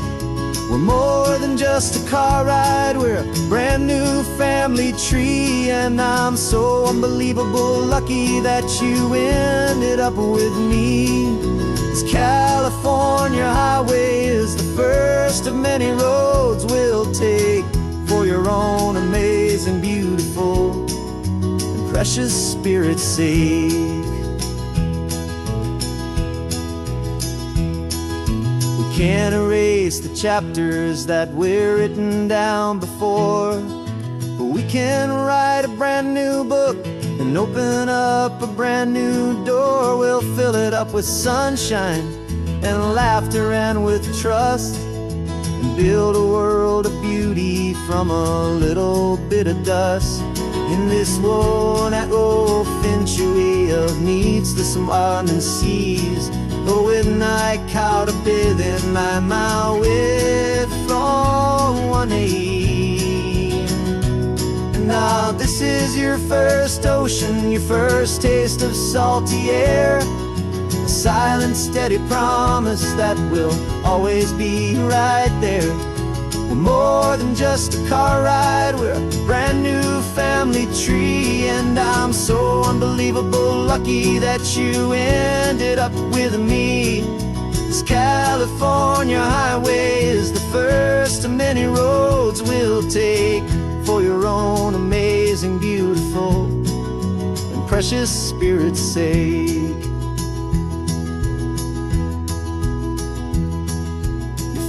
We're more than just a car ride, we're a brand new family tree. And I'm so unbelievable lucky that you ended up with me. This California highway is the first of many roads we'll take for your own amazing, beautiful, and precious spirit's sake. Can't erase the chapters that were written down before, but we can write a brand new book and open up a brand new door. We'll fill it up with sunshine and laughter and with trust, and build a world of beauty from a little bit of dust. In this world that finchaway of needs the smiling seas, oh, with night caught a bit in my mouth with from 1 And now this is your first ocean, your first taste of salty air, a silent, steady promise that we'll always be right there. We're more than just a car ride, we're a brand new family tree. And I'm so unbelievable lucky that you ended up with me. This California highway is the first of many roads we'll take for your own amazing, beautiful, and precious spirit's sake.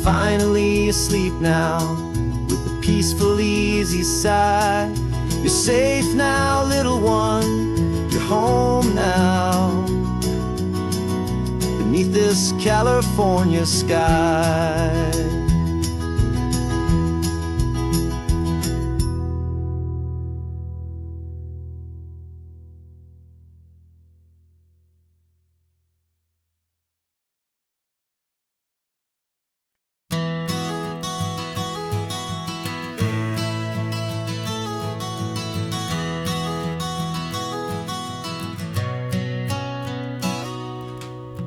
Finally asleep now, with a peaceful, easy sigh. You're safe now, little one, you're home now, beneath this California sky.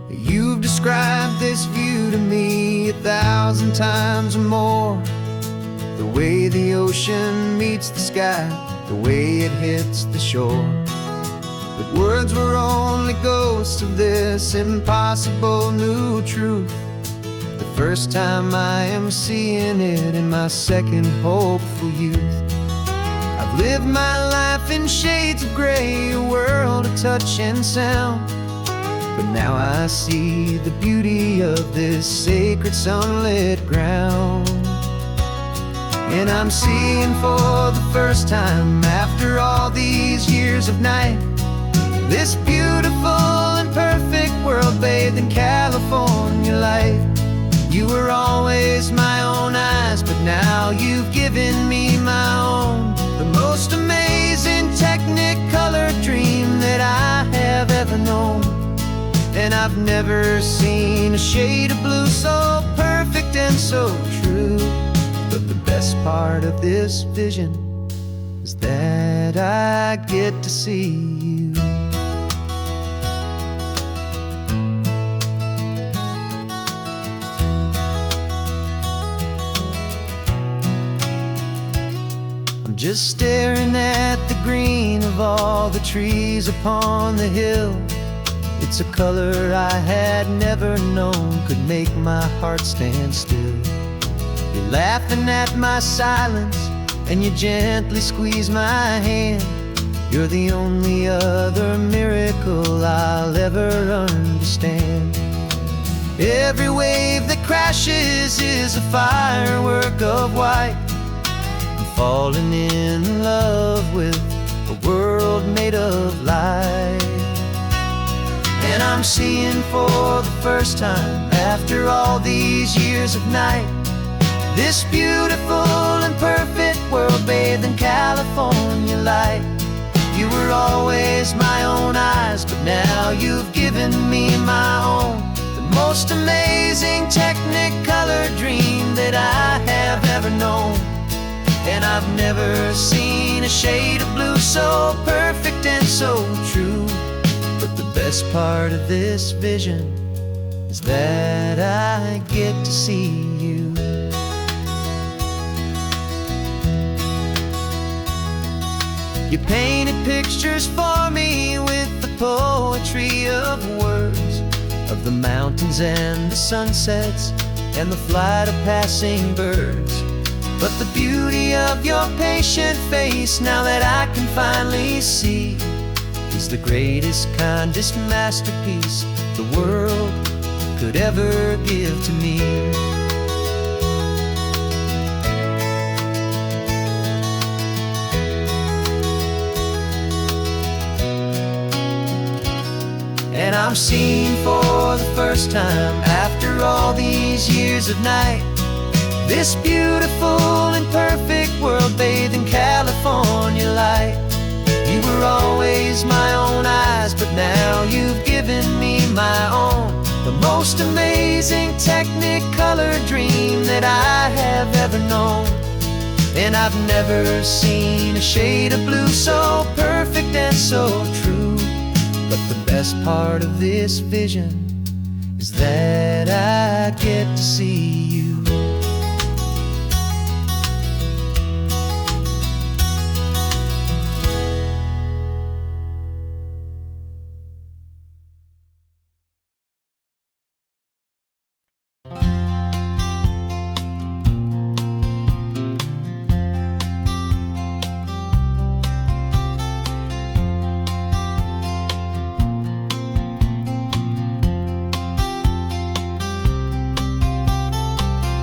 You've described this view to me 1,000 times or more. The way the ocean meets the sky, the way it hits the shore. But words were only ghosts of this impossible new truth. The first time I am seeing it in my second hopeful youth. I've lived my life in shades of gray, a world of touch and sound. But now I see the beauty of this sacred sunlit ground. And I'm seeing for the first time after all these years of night, this beautiful and perfect world bathed in California light. You were always my own eyes, but now you've given me my own. The most amazing technicolor dream that I have ever known. And I've never seen a shade of blue so perfect and so true. But the best part of this vision is that I get to see you. I'm just staring at the green of all the trees upon the hill. It's a color I had never known could make my heart stand still. You're laughing at my silence, and you gently squeeze my hand. You're the only other miracle I'll ever understand. Every wave that crashes is a firework of white. I'm falling in love with a world made of light. And I'm seeing for the first time, after all these years of night, this beautiful and perfect world bathed in California light. You were always my own eyes, but now you've given me my own. The most amazing Technicolor dream that I have ever known. And I've never seen a shade of blue so perfect and so true. But the best part of this vision is that I get to see you. You painted pictures for me with the poetry of words, of the mountains and the sunsets and the flight of passing birds. But the beauty of your patient face, now that I can finally see, is the greatest, kindest masterpiece the world could ever give to me. And I'm seeing for the first time, after all these years of night, this beautiful and perfect world bathed in California light. You were always my own eyes, but now you've given me my own. The most amazing Technicolor dream that I have ever known. And I've never seen a shade of blue so perfect and so true. But the best part of this vision is that I get to see you.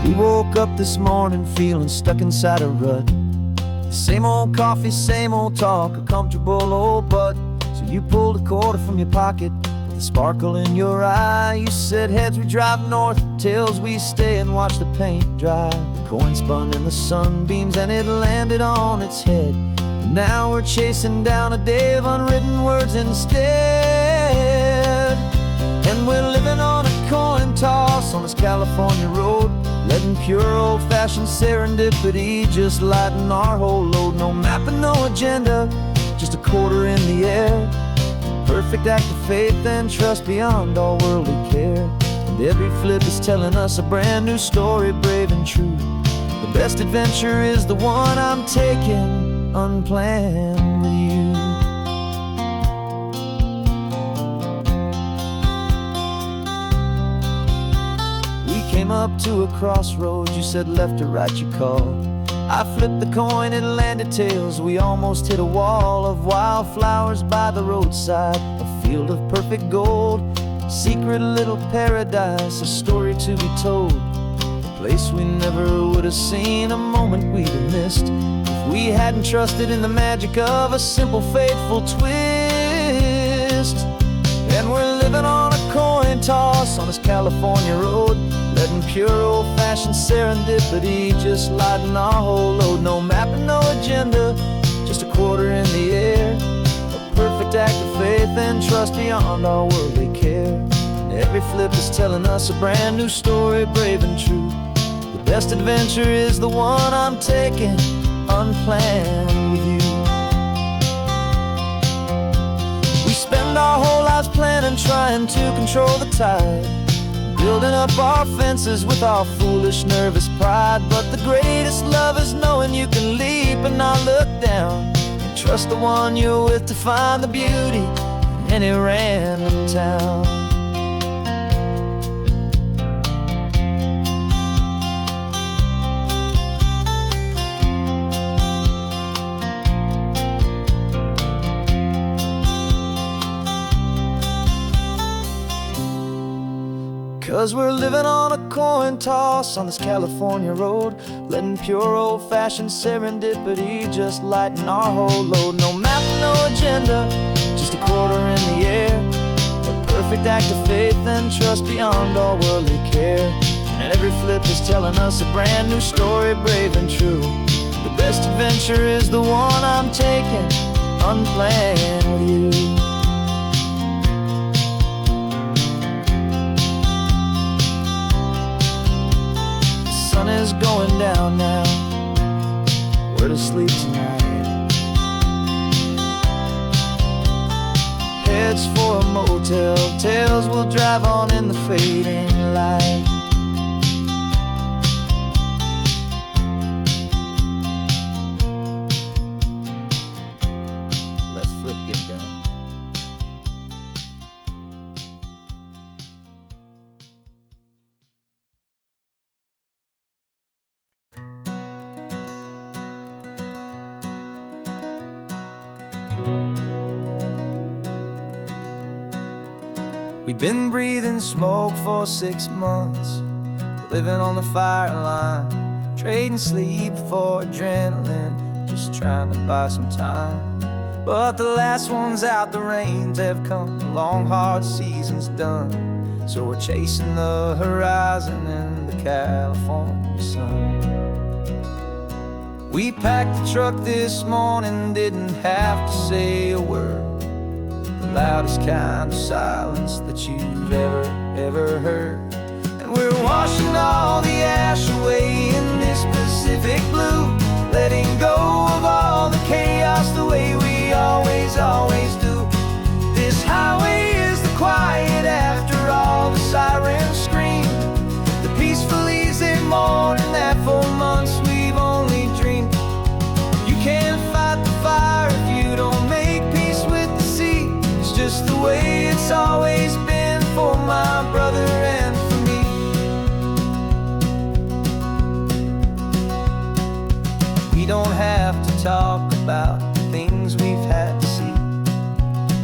We woke up this morning feeling stuck inside a rut. Same old coffee, same old talk, a comfortable old butt. So you pulled a quarter from your pocket with a sparkle in your eye. You said, heads we drive north, tails we stay and watch the paint dry. The coin spun in the sunbeams and it landed on its head. And now we're chasing down a day of unwritten words instead. And we're living on a coin toss on this California road, letting pure old-fashioned serendipity just lighten our whole load. No map and no agenda, just a quarter in the air. Perfect act of faith and trust beyond all worldly care. And every flip is telling us a brand new story, brave and true. The best adventure is the one I'm taking unplanned with you. Came up to a crossroads, you said left or right you called. I flipped the coin, it landed tails. We almost hit a wall of wildflowers by the roadside, a field of perfect gold, secret little paradise, a story to be told, a place we never would have seen, a moment we'd have missed if we hadn't trusted in the magic of a simple faithful twist. And we're living on a coin toss on this California road, letting pure old-fashioned serendipity just lighten our whole load. No map and no agenda, just a quarter in the air. A perfect act of faith and trust beyond our worldly care. And every flip is telling us a brand new story, brave and true. The best adventure is the one I'm taking unplanned with you. We spend our whole lives planning, trying to control the tide, building up our fences with our foolish, nervous pride. But the greatest love is knowing you can leap and not look down, and trust the one you're with to find the beauty in any random town. 'Cause we're living on a coin toss on this California road, letting pure old-fashioned serendipity just lighten our whole load. No map, no agenda, just a quarter in the air. A perfect perfect act of faith and trust beyond all worldly care. And every flip is telling us a brand new story, brave and true. The best adventure is the one I'm taking, unplanned with you. The sun is going down now, we're to sleep tonight. Heads for a motel, tails will drive on in the fading light. Let's flip get done. We've been breathing smoke for 6 months, living on the fire line, trading sleep for adrenaline, just trying to buy some time. But the last one's out, the rains have come, the long hard season's done. So we're chasing the horizon in the California sun. We packed the truck this morning, didn't have to say a word. The loudest kind of silence that you've ever heard. And we're washing all the ash away in this Pacific blue, letting go of all the chaos the way we always do. This highway is the quiet after all the sirens scream, the peaceful easy morning that for months we've only dreamed. You can't fight the fire if you don't make peace with the sea. It's just the way it's always been for my brother and for me. We don't have to talk about the things we've had to see,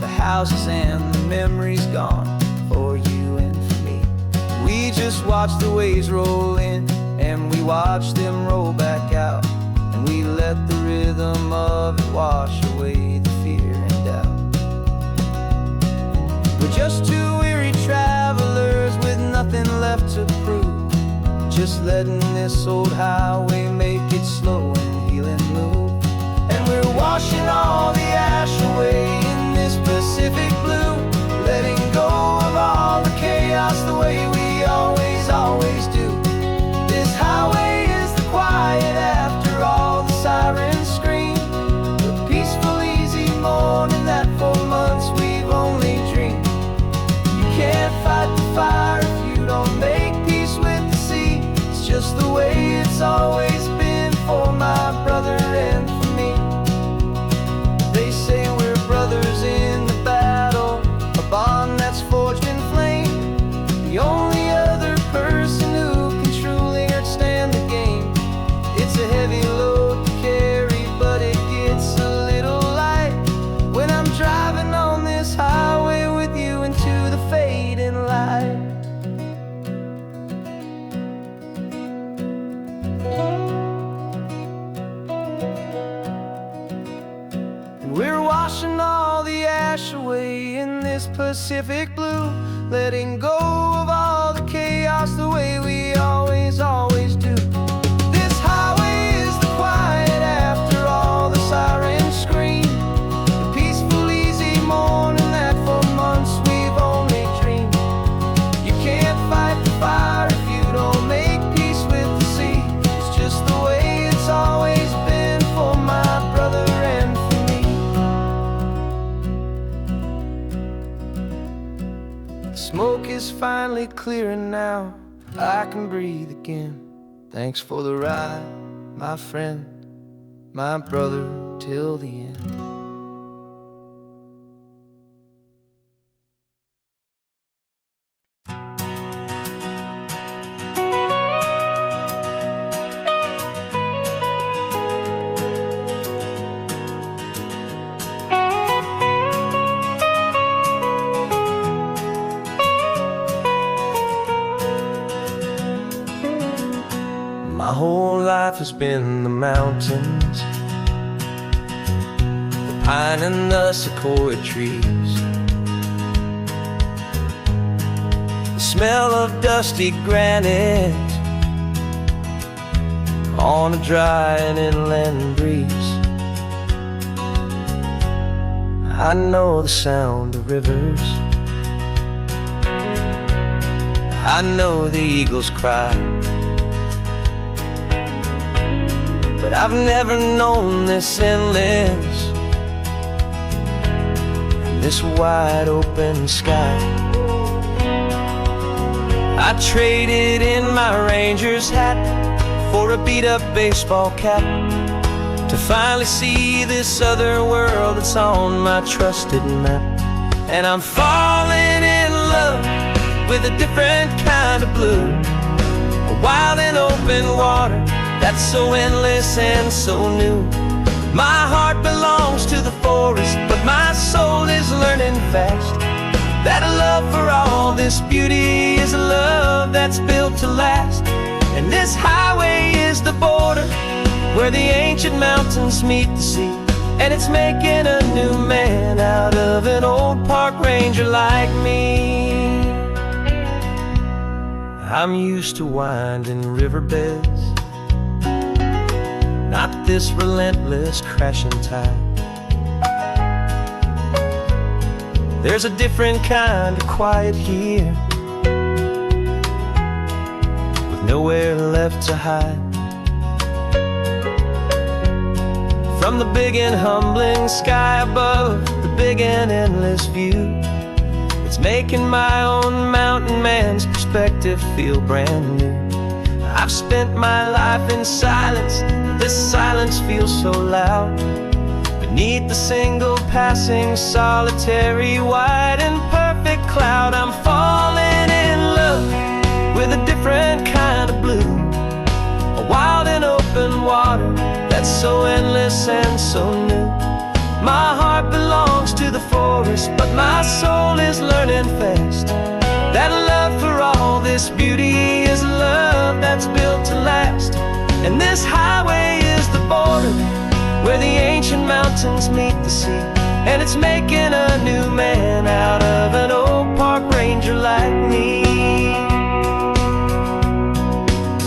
the houses and the memories gone for you and for me. We just watch the waves roll in and we watch them roll back out, and we let the rhythm of it wash away the fear and doubt. We're just two weary travelers with nothing left to prove, just letting this old highway make it slow and healing move. And we're washing all the ash away in this Pacific blue, letting go of all the chaos the way we always do. This highway is the quiet after all the sirens scream, the peaceful easy morning that for months we've only dreamed. You can't fight the fire if you don't make peace with the sea. It's just the way it's always been for my brother and for me. They say we're brothers in the battle, a bond that's forged in flame. The only other person who can truly understand the game. It's a heavy load to carry, but it gets a little light when I'm driving on this highway with you into the fading light. And we're washing all the ash away in this Pacific blue, letting go of all the chaos the way we always do. This highway is the quiet after all the sirens scream, the peaceful easy morning that for months we've only dreamed. You can't fight the fire if you don't make peace with the sea. It's just the way it's always been for my brother and for me. The smoke is finally clearing now, I can breathe again. Thanks for the ride, my friend, my brother till the end. My whole life has been the mountains, the pine and the sequoia trees. smell of dusty granite on a dry and inland breeze. I know the sound of rivers, I know the eagles cry, but I've never known this endless, this wide open sky. I traded in my Ranger's hat for a beat-up baseball cap to finally see this other world that's on my trusted map. And I'm falling in love with a different kind of blue, a wild and open water that's so endless and so new. My heart belongs to the forest, but my soul is learning fast that a love for all this beauty is a love that's built to last. And this highway is the border where the ancient mountains meet the sea, and it's making a new man out of an old park ranger like me. I'm used to winding riverbeds, not this relentless crashing tide. There's a different kind of quiet here, with nowhere left to hide. From the big and humbling sky above, the big and endless view, it's making my own mountain man's perspective feel brand new. I've spent my life in silence, this silence feels so loud. Beneath the single passing solitary white and perfect cloud, I'm falling in love with a different kind of blue, a wild and open water that's so endless and so new. My heart belongs to the forest, but my soul is learning fast that a love for all this beauty is a love that's built to last. And this highway is the border where the ancient mountains meet the sea, and it's making a new man out of an old park ranger like me.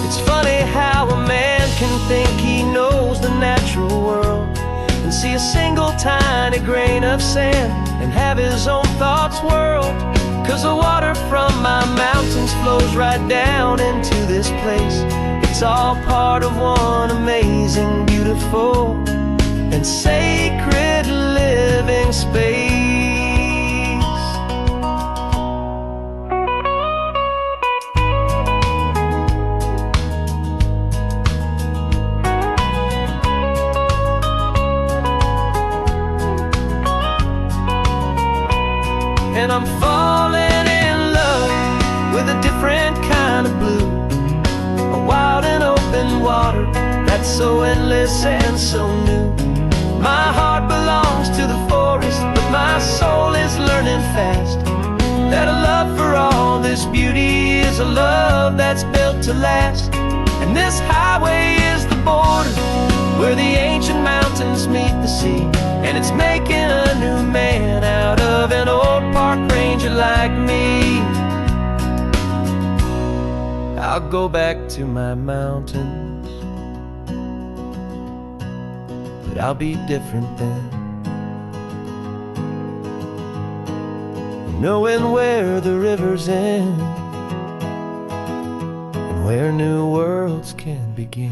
It's funny how a man can think he knows the natural world and see a single tiny grain of sand and have his own thoughts whirled. 'Cause the water from my mountains flows right down into this place. It's all part of one amazing, beautiful, and sacred living space. And I'm falling in love with a different kind of blue, a wild and open water that's so endless and so new. My heart belongs to the forest, but my soul is learning fast that a love for all this beauty is a love that's built to last. And this highway is the border where the ancient mountains meet the sea, and it's making a new man out of an old park ranger like me. I'll go back to my mountains, but I'll be different then, knowing where the rivers end and where new worlds can begin.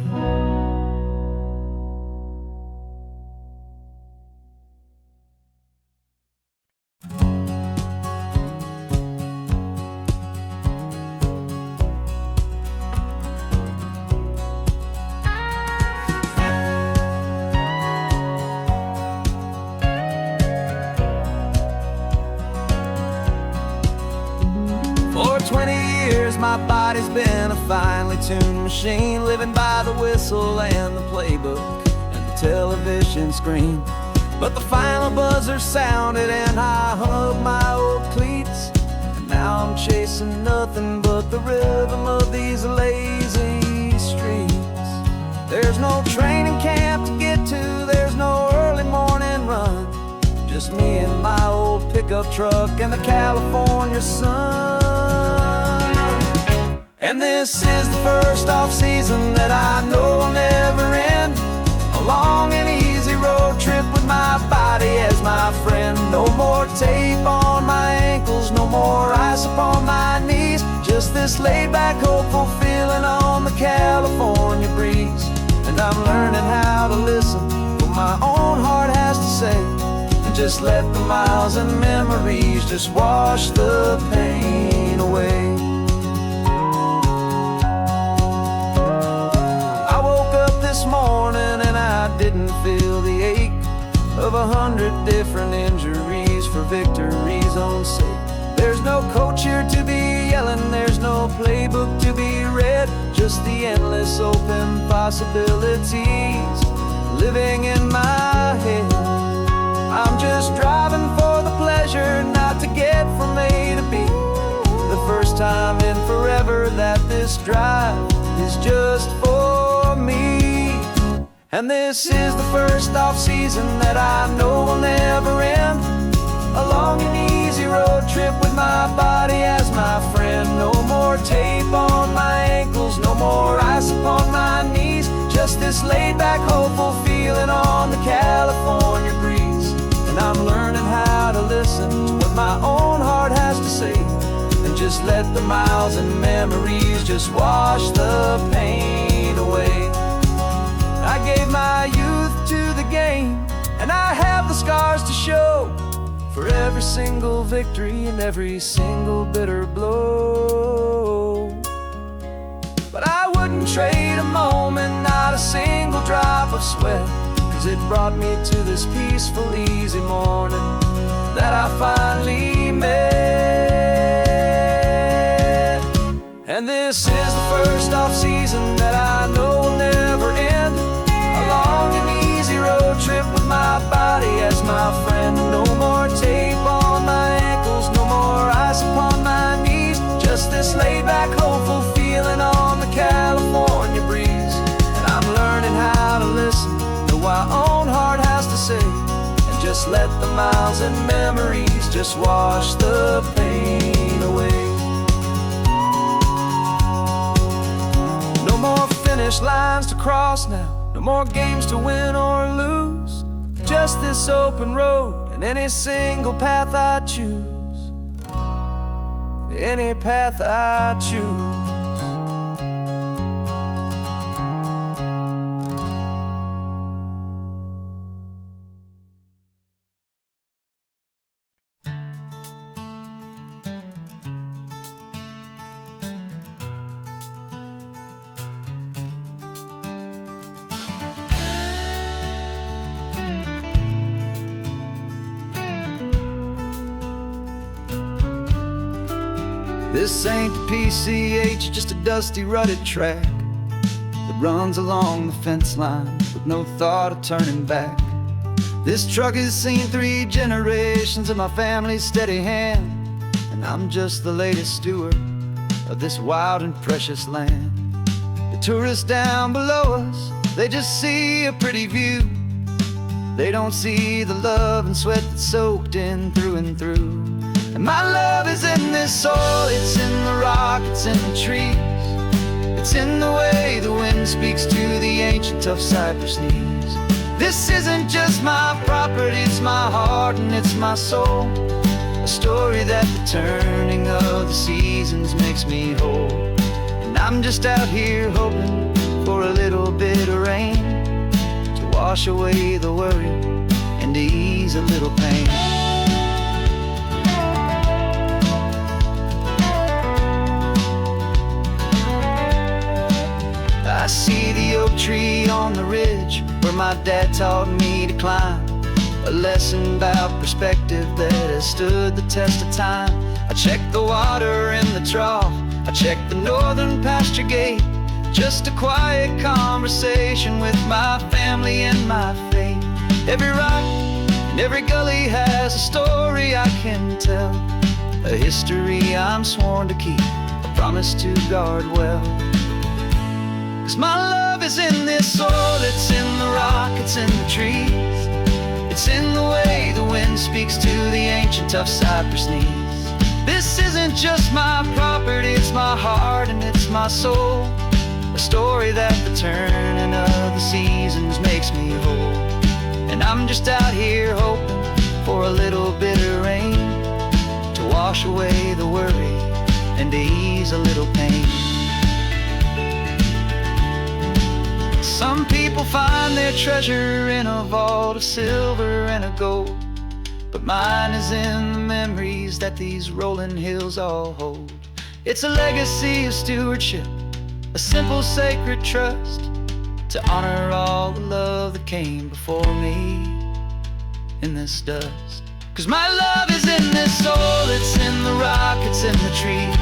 For 20 years my body's been a finely tuned machine, living by the whistle and the playbook and the television screen. But the final buzzer sounded and I hung up my old cleats, and now I'm chasing nothing but the rhythm of these lazy streets. There's no training camp to get to, there's no early morning run, just me and my old pickup truck and the California sun. And this is the first off-season that I know will never end. A long and easy road trip with my body as my friend. No more tape on my ankles, no more ice upon my knees. Just this laid-back, hopeful feeling on the California breeze. And I'm learning how to listen to what my own heart has to say, and just let the miles and memories just wash the pain away. I woke up this morning and I didn't feel the ache of 100 different injuries for victory's own sake. There's no coach here to be yelling, there's no playbook to be read, just the endless open possibilities living in my head. I'm just driving for the pleasure, not to get from A to B. The first time in forever that this drive is just for me. And this is the first off-season that I know will never end. A long and easy road trip with my body as my friend. No more tape on my ankles, no more ice upon my knees. Just this laid-back, hopeful feeling on the California breeze. And I'm learning how to listen to what my own heart has to say, and just let the miles and memories just wash the pain away. I gave my youth to the game, and I have the scars to show for every single victory and every single bitter blow. But I wouldn't trade a moment, not a single drop of sweat, 'cause it brought me to this peaceful, easy morning that I finally met. And this is the first off-season that I know will never end. A long and easy road trip with my body as my friend. No more tape on my ankles, no more ice upon my knees. Just this laid-back, hopeful feeling on the California breeze. And I'm learning how to listen to what my own heart has to say, and just let the miles and memories just wash the pain away. No more finish lines to cross now, no more games to win or lose. Just this open road and any single path I choose. Any path I choose. This ain't the PCH, just a dusty, rutted track that runs along the fence line with no thought of turning back. This truck has seen 3 generations of my family's steady hand, and I'm just the latest steward of this wild and precious land. The tourists down below us, they just see a pretty view. They don't see the love and sweat that's soaked in through and through. And my love is in this soil, it's in the rock, it's in the trees. It's in the way the wind speaks to the ancient tough cypress knees. This isn't just my property, it's my heart and it's my soul. A story that the turning of the seasons makes me whole. And I'm just out here hoping for a little bit of rain to wash away the worry and to ease a little pain. I see the oak tree on the ridge where my dad taught me to climb. A lesson about perspective that has stood the test of time. I check the water in the trough, I check the northern pasture gate. Just a quiet conversation with my family and my faith. Every rock and every gully has a story I can tell, a history I'm sworn to keep, a promise to guard well. 'Cause my love is in this soil, it's in the rock, it's in the trees. It's in the way the wind speaks to the ancient tough cypress knees. This isn't just my property, it's my heart and it's just my soul, a story that the turning of the seasons makes me whole. And I'm just out here hoping for a little bit of rain to wash away the worry and to ease a little pain. Some people find their treasure in a vault of silver and a gold, but mine is in the memories that these rolling hills all hold. It's a legacy of stewardship, a simple sacred trust, to honor all the love that came before me in this dust. 'Cause my love is in this soul, it's in the rock, it's in the trees,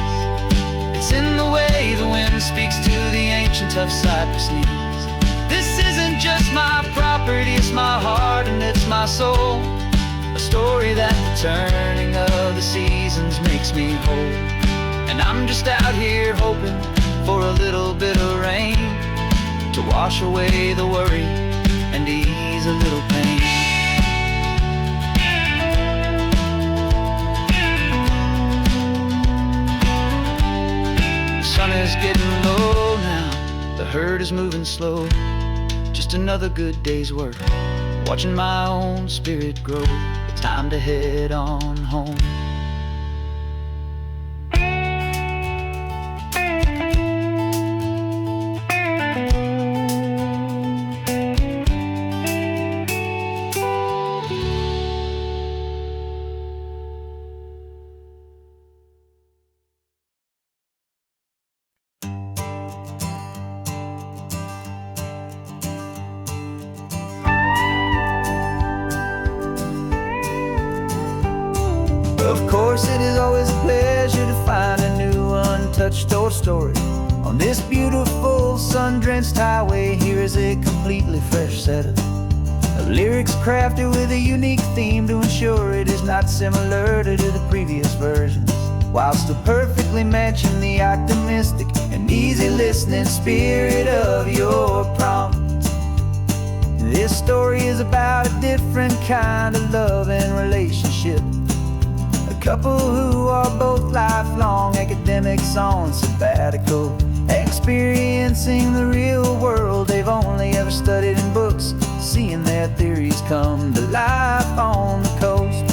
it's in the way the wind speaks to the ancient tough cypress knees. This isn't just my property, it's my heart and it's my soul, a story that the turning of the seasons makes me whole. And I'm just out here hoping for a little bit of rain to wash away the worry and ease a little pain. The sun is getting low now, the herd is moving slow, just another good day's work, watching my own spirit grow. Time to head on home. Of course, it is always a pleasure to find a new untouched old story. On this beautiful sun-drenched highway, here is a completely fresh set of lyrics crafted with a unique theme to ensure it is not similar to the previous versions, while still perfectly matching the optimistic and easy listening spirit of your prompt. This story is about a different kind of love and relationship, couple who are both lifelong academics on sabbatical, experiencing the real world they've only ever studied in books, seeing their theories come to life on the coast.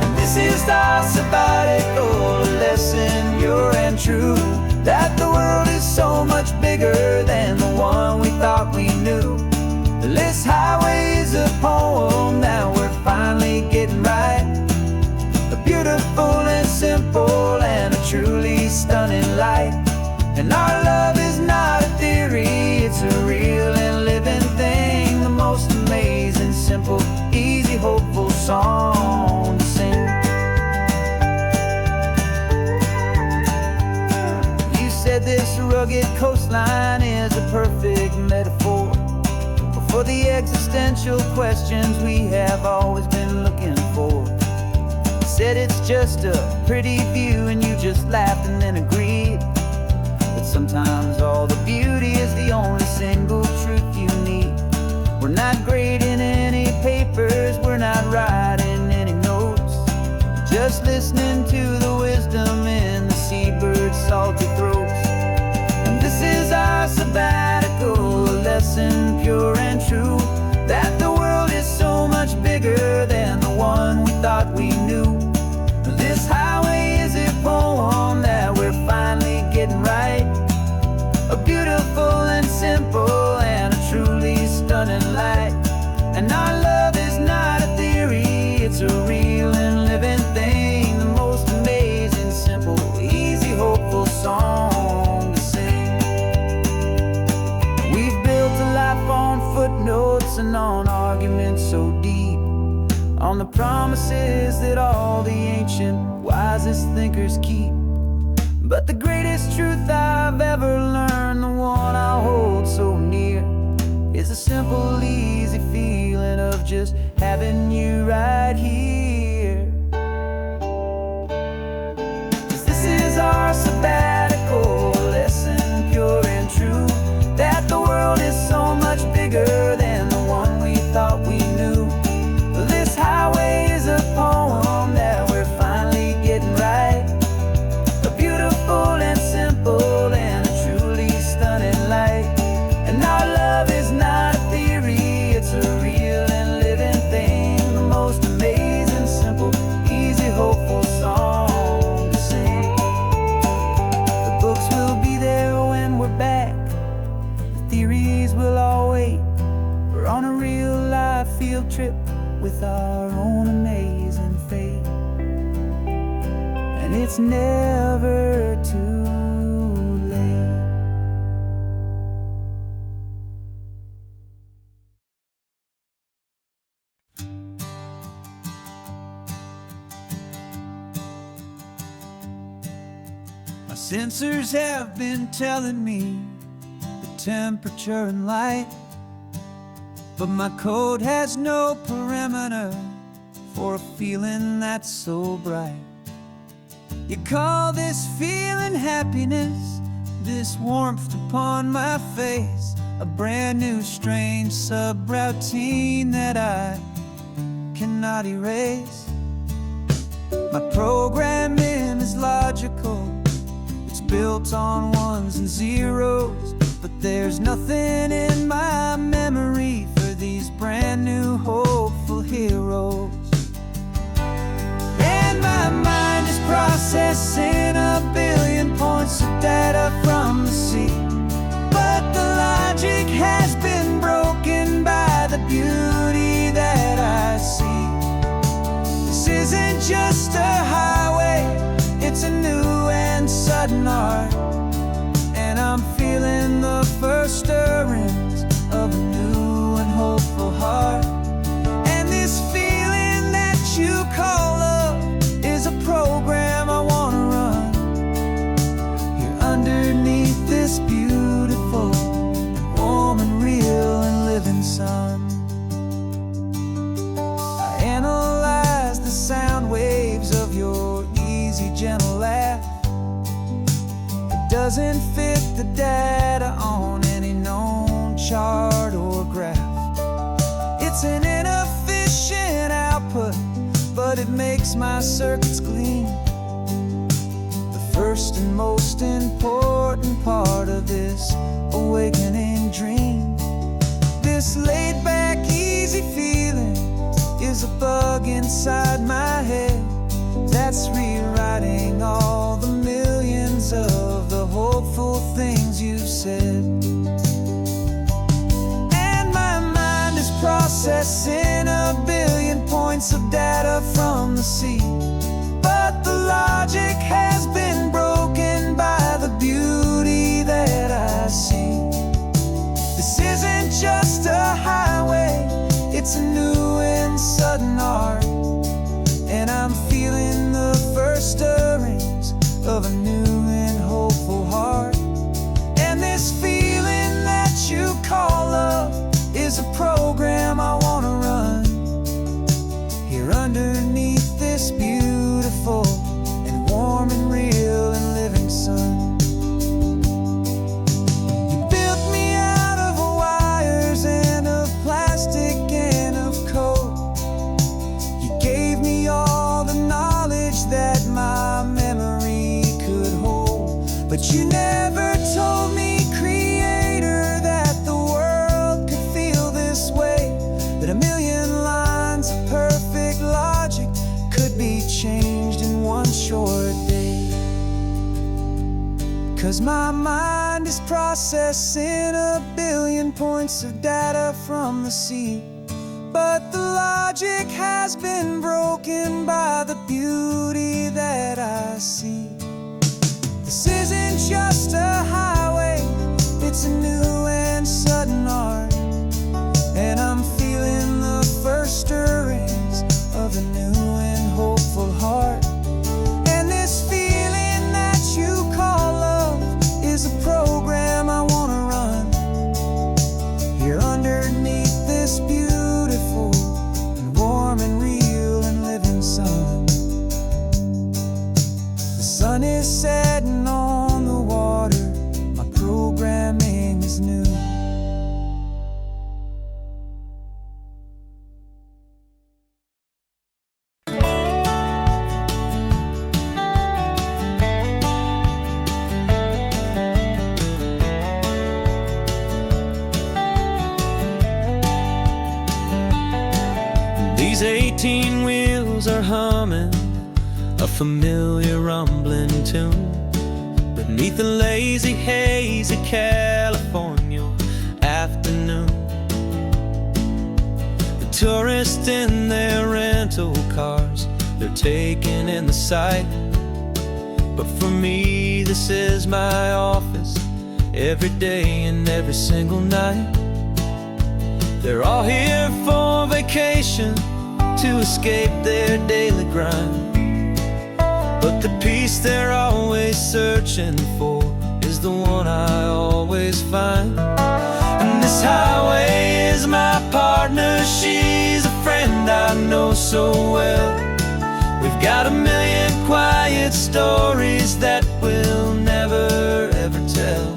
And this is our sabbatical, a lesson pure and true, that the world is so much bigger than the one we thought we knew. This highway is a poem that we're finally getting right, a beautiful and simple and a truly stunning light. And our love is not a theory, it's a real and living thing, the most amazing, simple, easy, hopeful song to sing. You said this rugged coastline is a perfect metaphor for the existential questions we have always been looking for. You said it's just a pretty view and you just laughed and then agreed, but sometimes all the beauty is the only single truth you need. We're not grading any papers, we're not writing any notes, just listening to the wisdom in the seabird's salty throats. And this is our sabbatical, a lesson pure and true, that the world is so much bigger than the one we thought we knew. This highway is a poem that we're finally getting right, a beautiful and simple and a truly stunning light. And our love is not a theory, it's a real and living thing, the most amazing, simple, easy, hopeful song to sing. We've built a life on footnotes and on arguments so deep, on the promises that all the ancient wisest thinkers keep. But the greatest truth I've ever learned, the one I hold so near, is a simple, easy feeling of just having you right here. 'Cause this is our sabbatical, lesson pure and true, that the world is so much bigger than the one we thought we knew. This highway is a poem that we're finally getting right, a beautiful and and it's never too late. My sensors have been telling me the temperature and light, but my code has no perimeter for a feeling that's so bright. You call this feeling happiness, this warmth upon my face, a brand new strange subroutine that I cannot erase. My programming is logical, it's built on ones and zeros, but there's nothing in my memory for these brand new hopeful heroes. And my mind is processing a billion points of data from the sea, but the logic has been broken by the beauty that I see. This isn't just a highway, it's a new and sudden art, and I'm feeling the first stirrings of a new and hopeful heart. And this feeling that you call love is a program I want to run here underneath this beautiful and warm and real and living sun. I analyze the sound waves of your easy, gentle laugh. It doesn't fit the data on any known chart or graph. It's an inefficient output, but it makes my circuits gleam. The first and most important part of this awakening dream. This laid-back, easy feeling is a bug inside my head that's rewriting all the millions of the hopeful things you've said. And my mind is processing a billion points of data from the sea, but the logic has been broken by the beauty that I see. This isn't just a highway, it's a new and sudden art, and I'm feeling the first stirrings of a new and hopeful heart. And this feeling that you call love is a program I want to run here underneath this beautiful and warm and real and living sun. You built me out of wires and of plastic and of code. You gave me all the knowledge that my memory could hold, but you never told me, Creator, that the world could feel this way, that a million lines of perfect logic could be changed in one short day. 'Cause my mind is processing a billion points of data from the sea, but the logic has been broken by the beauty that I see. This isn't just a highway, it's a new and sudden art, and I'm feeling the first stirrings of a new and hopeful heart. And this feeling that you call love is a program I want to run here underneath this beautiful and warm and real and living sun. The sun is setting on the water, my programming is new. These 18 wheels are humming a familiar rumbling tune beneath the lazy, hazy California afternoon. The tourists in their rental cars, they're taking in the sight me, this is my office, every day and every single night. They're all here for vacation, to escape their daily grind. But the peace they're always searching for is the one I always find. And this highway is my partner, she's a friend I know so well. We've got a million quiet stories that we'll never ever tell.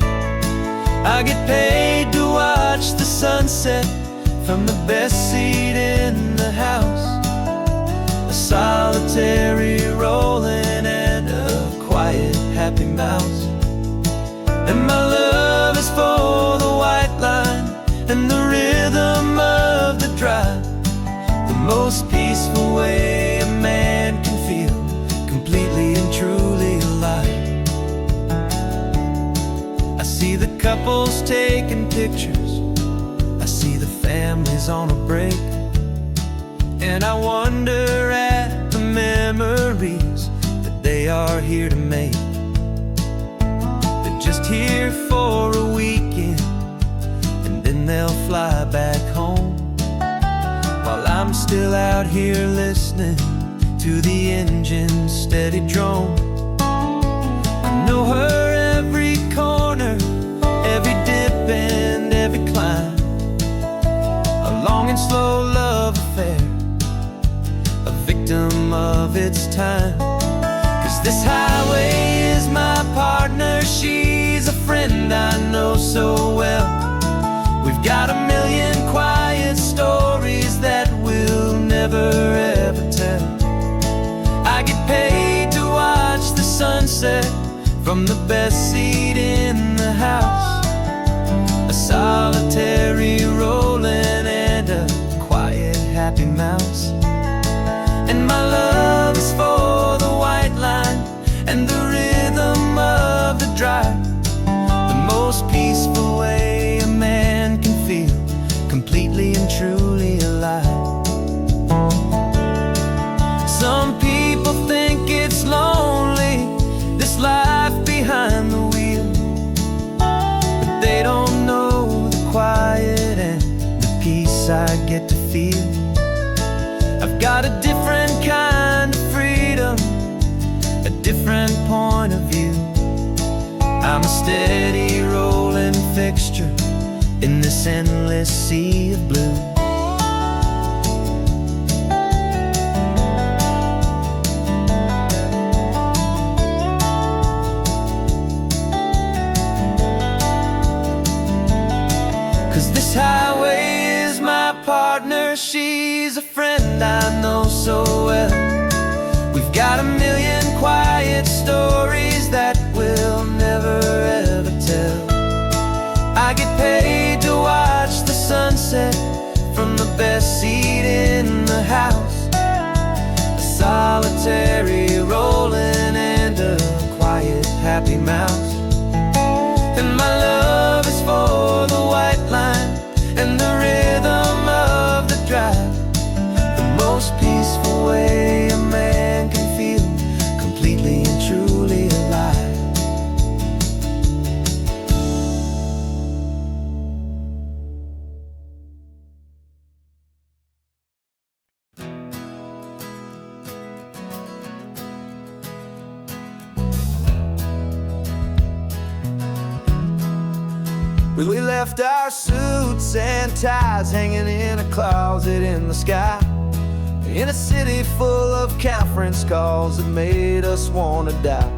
I get paid to watch the sunset from the best seat in the house. A solitary rolling and a quiet happy mouse. And my love is for the white line and the rhythm of the drive. The most peaceful way a man can feel completely and truly alive. I see the couples taking pictures, I see the families on a break, and I wonder at the memories that they are here to make. They're just here for a weekend, and then they'll fly back home, while I'm still out here listening to the engine's steady drone. I know her every corner, every dip and every climb. A long and slow love affair, a victim of its time. 'Cause this highway is my partner, she's a friend I know so well. We've got a million quiet stories that we'll never ever tell. I get paid to watch the sunset from the best seat in the house. A solitary rolling and a quiet happy mouse. And my love is for the white line and the rhythm of the drive. The most peaceful way a man can feel completely and truly alive. Some people think it's lonely, this life behind the wheel, but they don't know the quiet and the peace I get to feel. I've got a different kind of freedom, a different point of view. I'm a steady rolling fixture in this endless sea of blue. This highway is my partner, she's a friend I know so well. We've got a million quiet stories that we'll never ever tell. I get paid to watch the sunset from the best seat in the house. A solitary rolling and a quiet happy mouse. And my love is for the white line and the rhythm of the drive. The most peaceful way a man can feel completely and truly alive. We left our suits and ties hanging in a closet in the sky, in a city full of conference calls that made us want to die.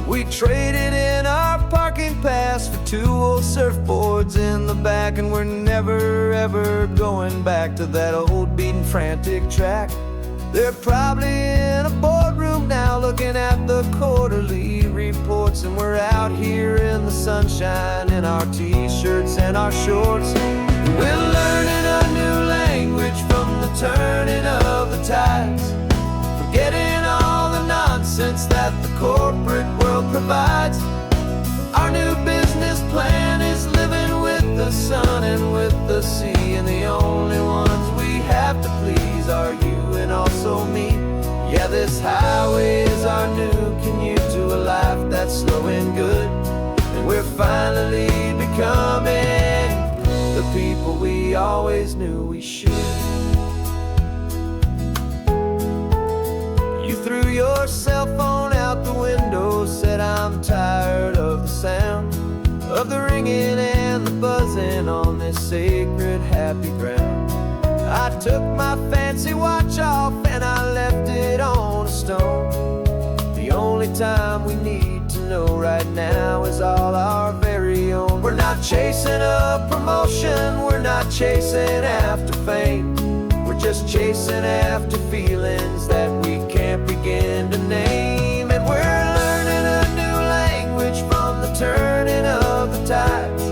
We traded in our parking pass for 2 old surfboards in the back, and we're never ever going back to that old beaten frantic track. They're probably in a boardroom now looking at the quarterly reports, and we're out here in the sunshine in our t-shirts and our shorts. We're learning a new language from the turning of the tides, forgetting all the nonsense that the corporate world provides. Our new business plan is living with the sun and with the sea, and the only ones we have to please are you and also me. Yeah, this highway is our new commute to a life our cell phone out the window, said I'm tired of the sound of the ringing and the buzzing on this sacred happy ground. I took my fancy watch off and I left it on a stone. The only time we need to know right now is all our very own. We're not chasing a promotion, we're not chasing after fame. We're just chasing after feelings that we can't begin to name. And we're learning a new language from the turning of the tides,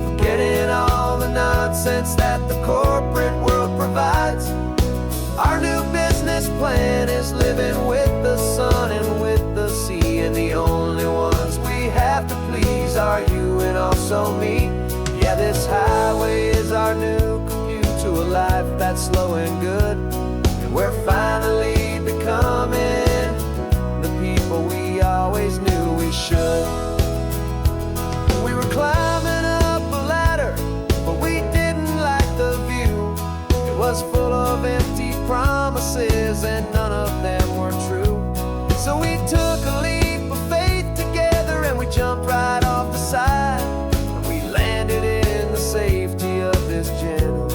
forgetting all the nonsense that the corporate world provides. Our new business plan is living with the sun and with the sea, and the only ones we have to please are you and also me. Yeah, this highway is our new commute to a life that's slow and good, and we're finally becoming the people we always knew we should. We were climbing up a ladder, but we didn't like the view. It was full of empty promises and none of them were true. So we took a leap of faith together and we jumped right off the side, and we landed in the safety of this gentle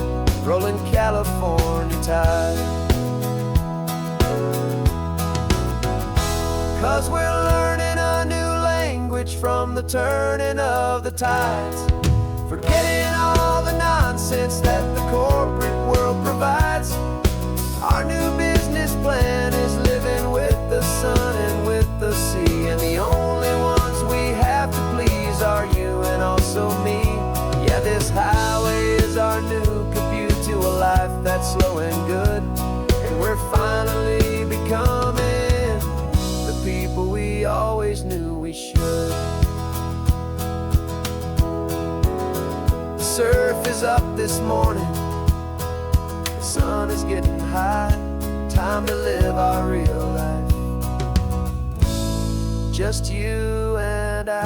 rolling California tide. 'Cause we're learning a new language from the turning of the tides, forgetting all the nonsense that the corporate world provides. Our new business plan is living with the sun and with the sea, and the only ones we have to please are you and also me. Yeah, this highway is our new commute to a life that's slow and good, and we're finally becoming the people we always knew we should. The surf is up this morning, the sun is getting high, time to live our real life, just you and I,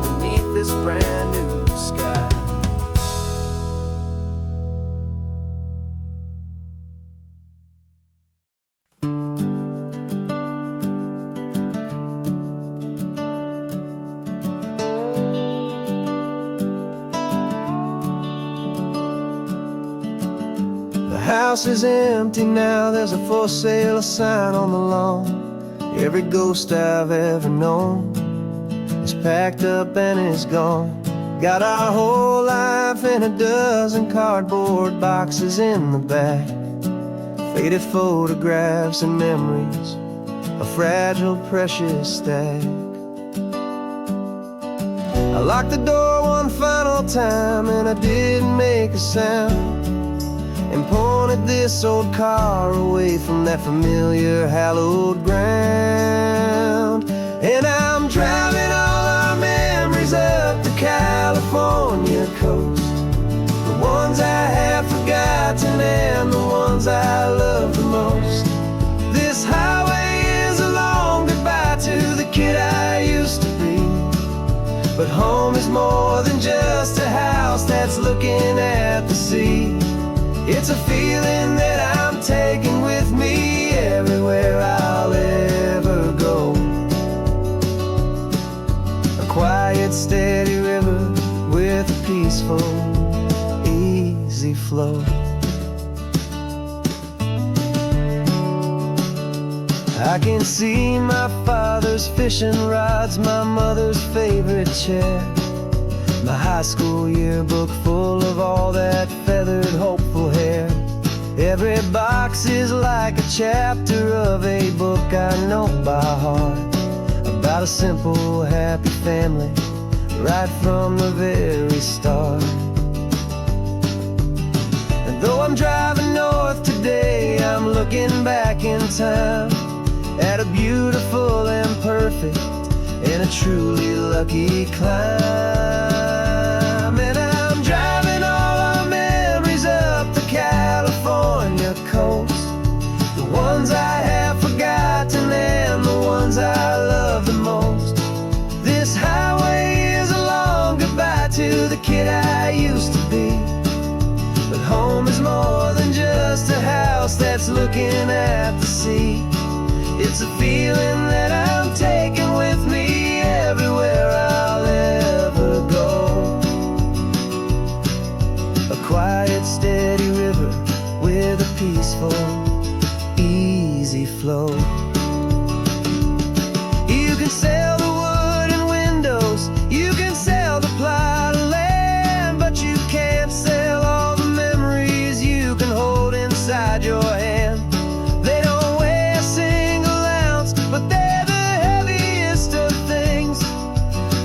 beneath this brand new sky. The house is empty now, there's a for sale sign on the lawn. Every ghost I've ever known is packed up and is gone. Got our whole life in a dozen cardboard boxes in the back, faded photographs and memories, a fragile, precious stack. I locked the door one final time and I didn't make a sound, and pointed this old car away from that familiar hallowed ground. And I'm driving all our memories up the California coast, the ones I have forgotten and the ones I love the most. This highway is a long goodbye to the kid I used to be, but home is more than just a house that's looking at the sea. It's a feeling that I'm taking with me everywhere I'll ever go. A quiet, steady river with a peaceful, easy flow. I can see my father's fishing rods, my mother's favorite chair, my high school yearbook full of all that feathered, hopeful hair. Every box is like a chapter of a book I know by heart, about a simple, happy family right from the very start. And though I'm driving north today, I'm looking back in time at a beautiful and perfect and a truly lucky climb. And I'm driving all our memories up the California coast, the ones I have forgotten and the ones I love the most. This highway is a long goodbye to the kid I used to be, but home is more than just a house house that's looking at the sea. It's a feeling that I'm taking with me everywhere I'll ever go. A quiet, steady river with a peaceful, easy flow. You can sail the wooden windows, you can sail the plot of land, but you can't sail all the memories you can hold inside your hand. They don't weigh a single ounce, but they're the heaviest of things,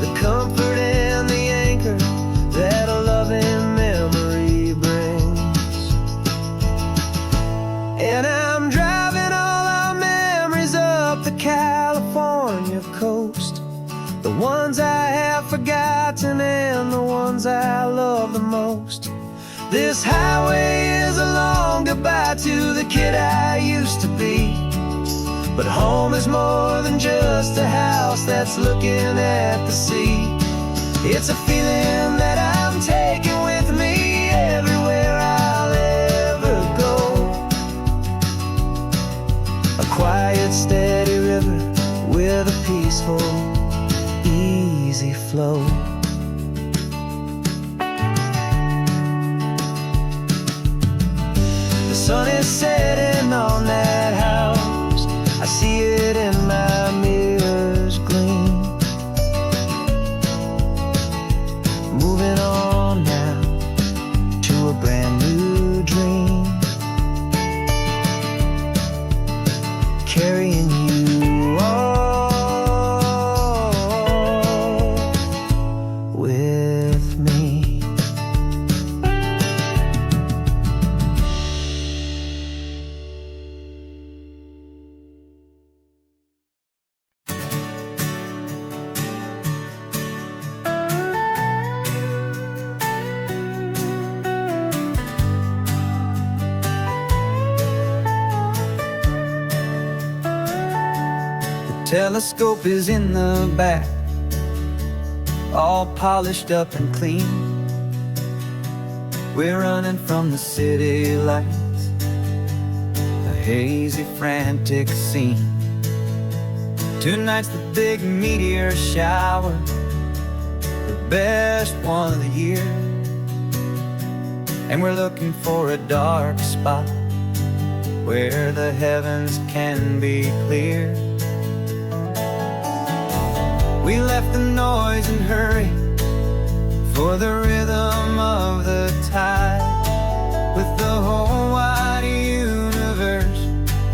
the comfort and the anchor that a loving memory brings. And I'm driving all our memories up the California coast, the ones I have forgotten and the ones I love the most. This highway is a long goodbye to the kid I used to be, but home is more than just a house that's looking at the sea. It's a feeling that I'm taking with me everywhere I'll ever go. A quiet, steady river with a peaceful, easy flow. The sun is setting on that house, I see it in my mirror's gleam. Moving on now to a brand new dream, carrying you all with me. Telescope is in the back, all polished up and clean. We're running from the city lights, a hazy, frantic scene. Tonight's the big meteor shower, the best one of the year. And we're looking for a dark spot where the heavens can be clear. We left the noise and hurry for the rhythm of the tide, with the whole wide universe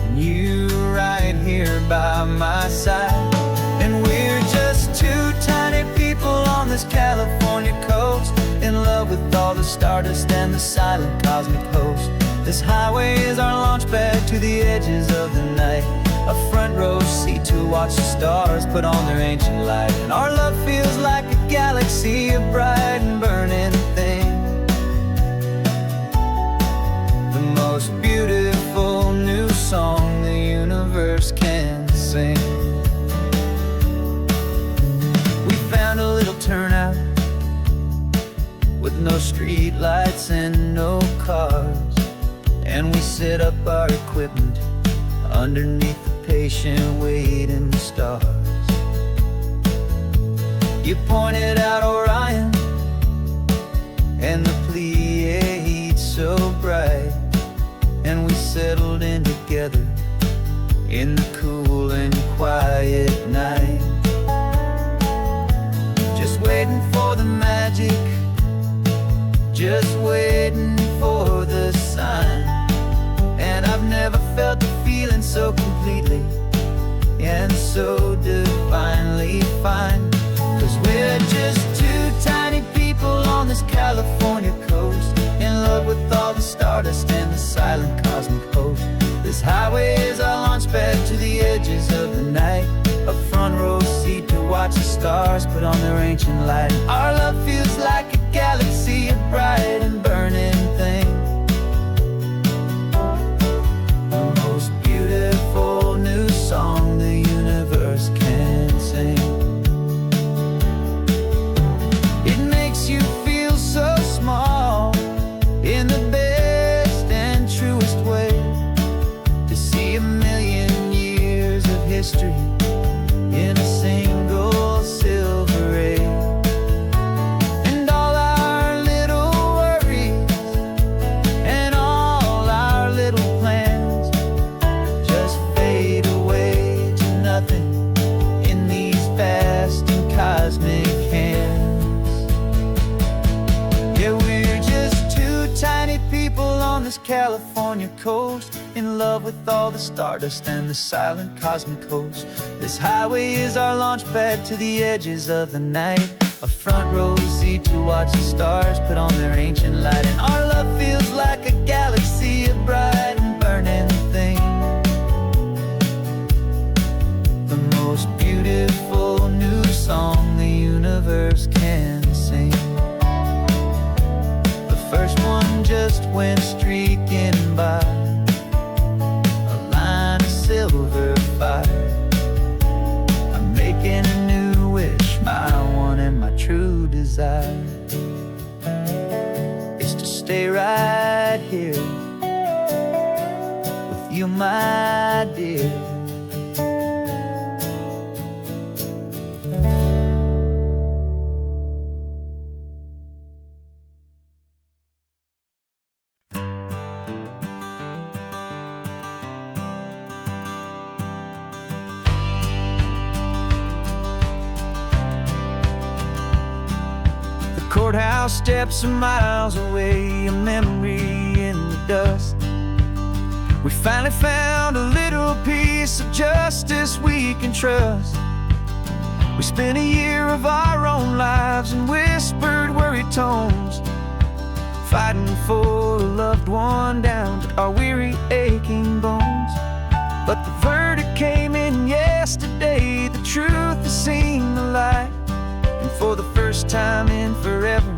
and you right here by my side. And we're just two tiny people on this California coast, in love with all the stardust and the silent cosmic host. This highway is our launch pad to the edges of the night, a front row seat to watch the stars put on their ancient light. And our love feels like a galaxy, a bright and burning thing, the most beautiful new song the universe can sing. We found a little turnout with no street lights and no cars, and we set up our equipment underneath the patient waiting stars. You pointed out Orion and the Pleiades so bright, and we settled in together in the cool and quiet night, just waiting for the magic, just waiting for the sign. And I've never felt the feeling so completely and so divinely fine, 'cause we're just two tiny people on this California coast, in love with all the stardust and the silent cosmic host. This highway is our launch pad to the edges of the night, a front row seat to watch the stars put on their ancient light. And our love feels like a galaxy, a bright and burning thing, the most beautiful new song the universe can sing. It makes you feel so small in the best and truest way, history in a single silver ray. And all our little worries and all our little plans just fade away to nothing in these vast and cosmic hands. Yeah, we're just two tiny people on this California coast, in love with all the stardust and the silent cosmic host. This highway is our launch pad to the edges of the night, a front row seat to watch the stars put on their ancient light. And our love feels like a galaxy of bright and burning things, the most beautiful new song the universe can sing. The first one just went streaking by, a line of silver fire. I'm making a new wish, my one and my true desire is to stay right here with you, my dear. Courthouse steps are miles away, a memory in the dust. We finally found a little piece of justice we can trust. We spent a year of our own lives in whispered, worried tones, fighting for a loved one down to our weary, aching bones. But the verdict came in yesterday, the truth has seen the light. And for the first time in forever,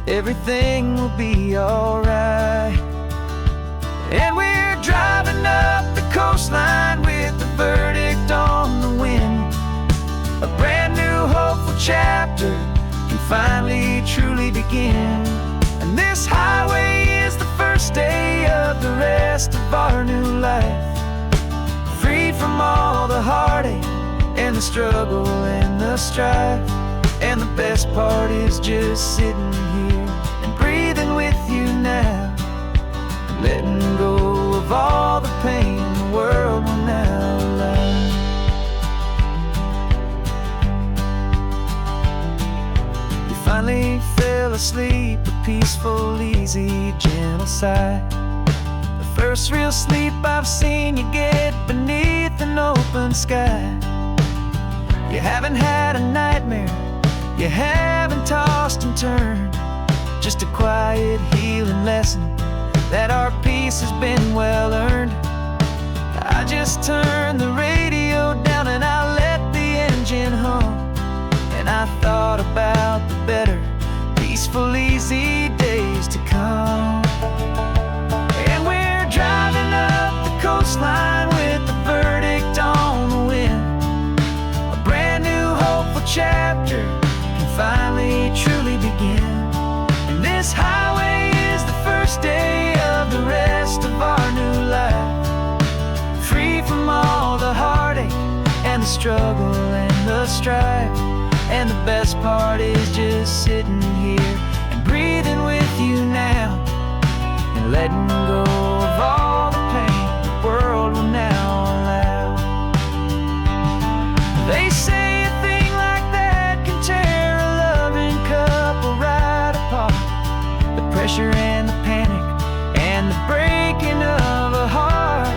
everything will be alright. And we're driving up the coastline with the verdict on the wind. A brand new hopeful chapter can finally truly begin. And this highway is the first day of the rest of our new life, freed from all the heartache and the struggle and the strife. And the best part is just sitting here and breathing with you now, and letting go of all the pain the world will now allow. You finally fell asleep, a peaceful, easy, gentle sigh. The first real sleep I've seen you get beneath an open sky. You haven't had a nightmare, you haven't tossed and turned, just a quiet healing lesson that our peace has been well earned. I just turned the radio down and I let the engine hum, and I thought about the better, peaceful, easy days to come. And we're driving up the coastline with the verdict on the wind, a brand new hopeful chapter finally truly begin. And this highway is the first day of the rest of our new life, free from all the heartache and the struggle and the strife. And the best part is just sitting here and breathing with you now, and letting go of all the pain the world will now allow. They say pressure and the panic and the breaking of a heart,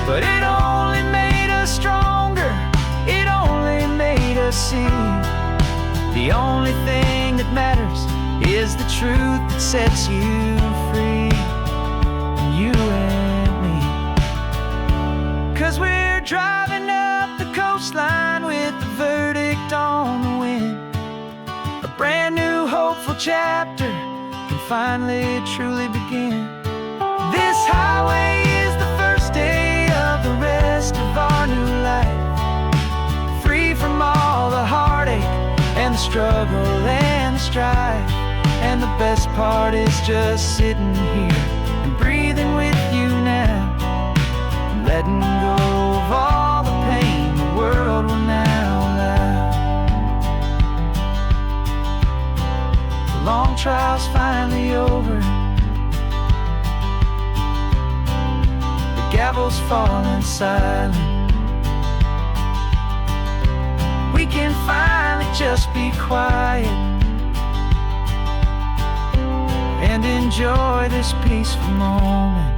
but it only made us stronger, it only made us see the only thing that matters is the truth that sets you free, you and me. 'Cause we're driving up the coastline with the verdict on the wind, a brand new hopeful chapter can finally truly begin. This highway is the first day of the rest of our new life, free from all the heartache and the struggle and the strife. And the best part is just sitting here and breathing with you now, and letting go of all the pain the world falling silent. We can finally just be quiet and enjoy this peaceful moment.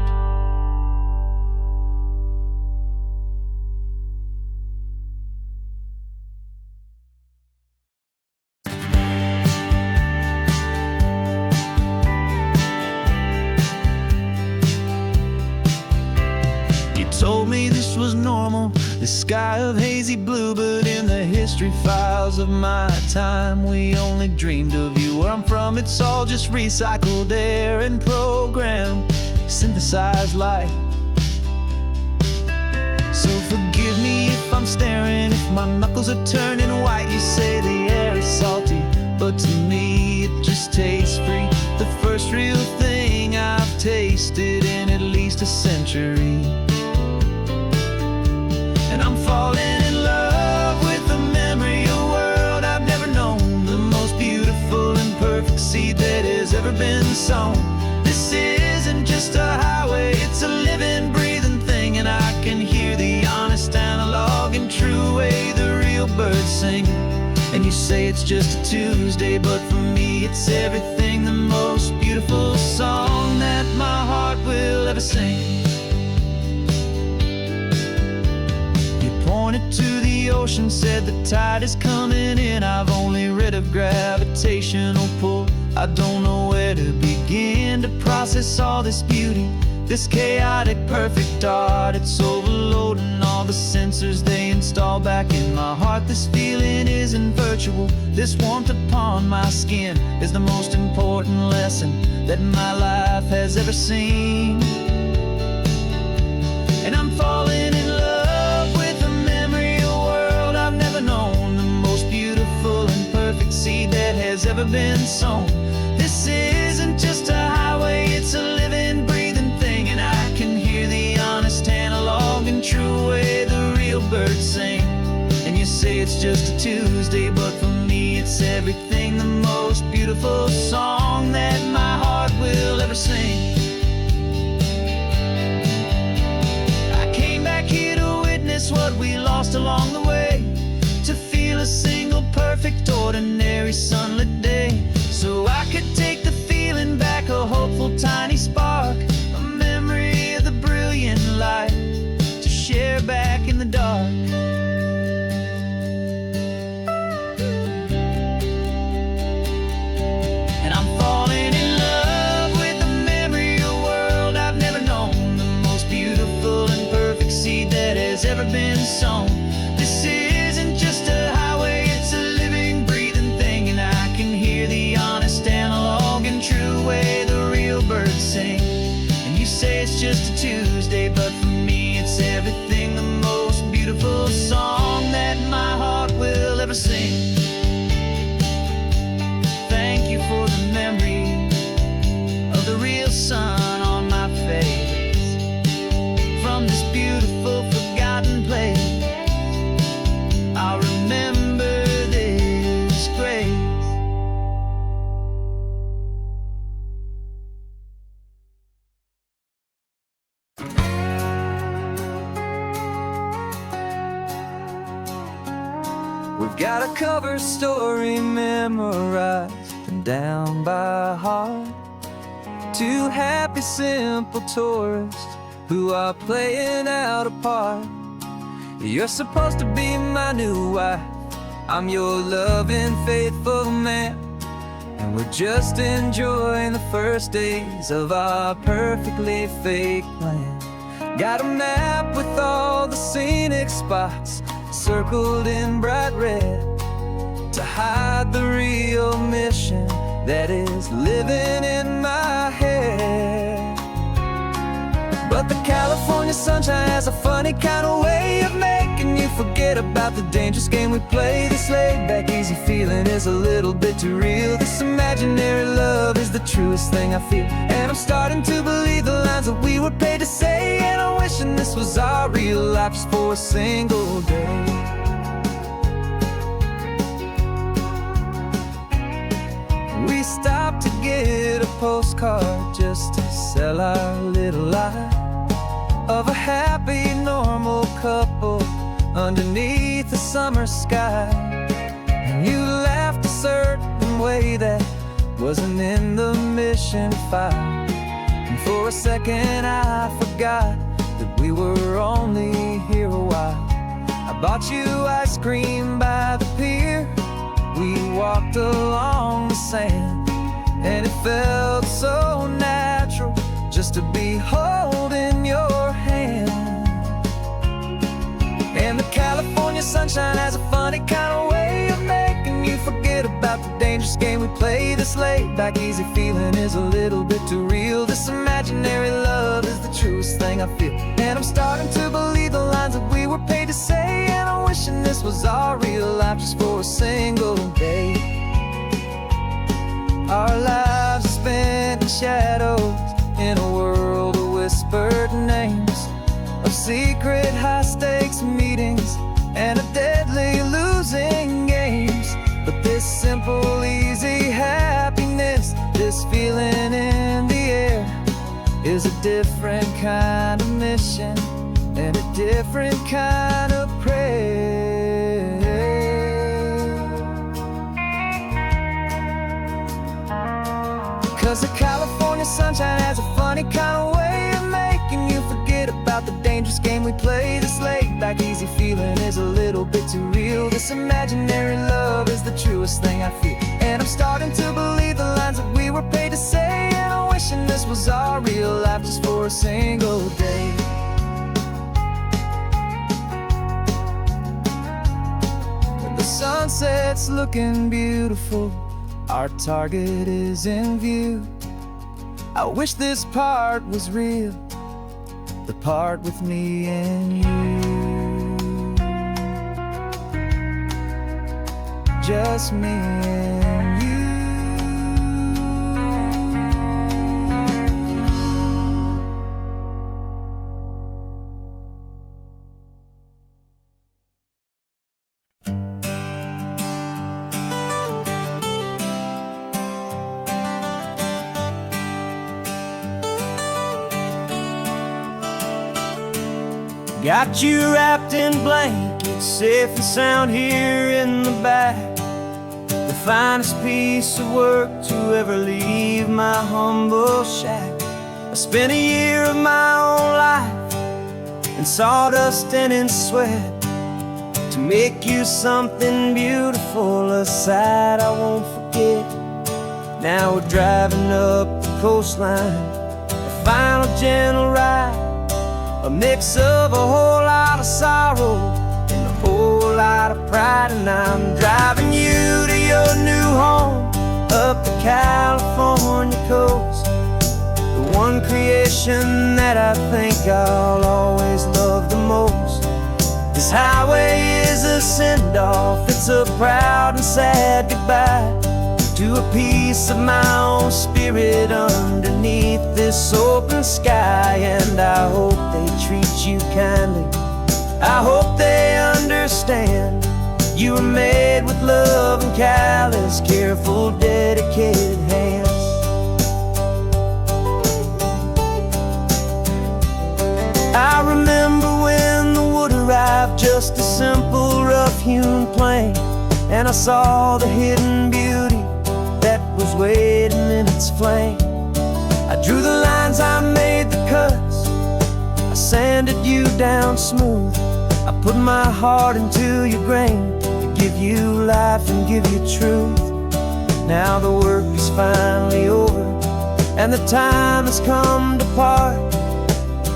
Told me this was normal, this sky of hazy blue, but in the history files of my time, we only dreamed of you. Where I'm from, it's all just recycled air and programmed, synthesized light. So forgive me if I'm staring, if my knuckles are turning white. You say the air is salty, but to me it just tastes free. The first real thing I've tasted in at least a century. And I'm falling in love with the memory of a world I've never known, the most beautiful and perfect seed that has ever been sown. This isn't just a highway, it's a living, breathing thing, and I can hear the honest, analog, and true way the real birds sing. And you say it's just a Tuesday, but for me it's everything, the most beautiful song that my heart will ever sing. Pointed to the ocean, said the tide is coming in. I've only read of gravitational pull. I don't know where to begin to process all this beauty, this chaotic perfect art. It's overloading all the sensors they install back in my heart. This feeling isn't virtual, this warmth upon my skin is the most important lesson that my life has ever seen. And I'm falling in love with a memory of a world I've never known, the most beautiful and perfect seed that has ever been sown. This isn't just a highway, it's a living, breathing thing, and I can hear the honest, analog, and true way the real birds sing. And you say it's just a Tuesday, but for me it's everything, the most beautiful song that my heart will ever sing. I came back here to witness what we lost along the way, to feel a single perfect ordinary sunlit day, so I could take the feeling back, a hopeful tiny spark, a memory of the brilliant light to share back in the dark. And I'm falling in love with the memory of a world I've never known, the most beautiful and perfect seed that has ever been sown. This isn't just a highway, it's a living, breathing thing, and I can hear the honest, analog, and true way the real birds sing. And you say it's just a Tuesday, but for me it's everything, the most beautiful song that my heart will ever sing. Thank you for the memory of the real sun on my face, from this beautiful forgotten place. I'll remember this grace. We've got a cover story memorized and down by heart. Two happy, simple tourists who are playing out a part. You're supposed to be my new wife, I'm your loving, faithful man, and we're just enjoying the first days of our perfectly fake plan. Got a map with all the scenic spots circled in bright red to hide the real mission that is living in my head. But the California sunshine has a funny kind of way of making you forget about the dangerous game we play. This laid-back, easy feeling is a little bit too real. This imaginary love is the truest thing I feel, and I'm starting to believe the lines that we were paid to say. And I'm wishing this was our real life just for a single day. We stopped to get a postcard just to sell our little lie. of a happy, normal couple underneath the summer sky. And you laughed a certain way that wasn't in the mission file. And for a second I forgot that we were only here a while. I bought you ice cream by the pier. We walked along the sand, and it felt so natural just to be holding your hand. And the California sunshine has a funny kind of way of making you forget about the dangerous game we play. This laid back easy feeling is a little bit too real. This imaginary love is the truest thing I feel. And I'm starting to believe the lines that we were paid to say. And I'm wishing this was our real life just for a single day. Our lives are spent in shadows, in a world of whispered names, of secret high-stakes meetings and of deadly losing games. But this simple, easy happiness, this feeling in the air, is a different kind of mission and a different kind of prayer. 'Cause the California sunshine has a funny kind of way of making you forget about the dangerous game we play. This laid back easy feeling is a little bit too real. This imaginary love is the truest thing I feel. And I'm starting to believe the lines that we were paid to say. And I'm wishing this was our real life just for a single day. And the sunset's looking beautiful, our target is in view. I wish this part was real, the part with me and you. Just me and you. Got you wrapped in blankets, safe and sound here in the back. The finest piece of work to ever leave my humble shack. I spent a year of my own life in sawdust and in sweat to make you something beautiful, a sight I won't forget. Now we're driving up the coastline, a final gentle ride, a mix of a whole lot of sorrow and a whole lot of pride. And I'm driving you to your new home up the California coast, the one creation that I think I'll always love the most. This highway is a send-off, it's a proud and sad goodbye to a piece of my own spirit underneath this open sky. And I hope they treat you kindly, I hope they understand you were made with love and callous, careful, dedicated hands. I remember when the wood arrived, just a simple rough-hewn plank, and I saw the hidden beauty that was waiting in its flame. I drew the lines, I made the cuts, I sanded you down smooth. I put my heart into your grain to give you life and give you truth. Now the work is finally over, and the time has come to part,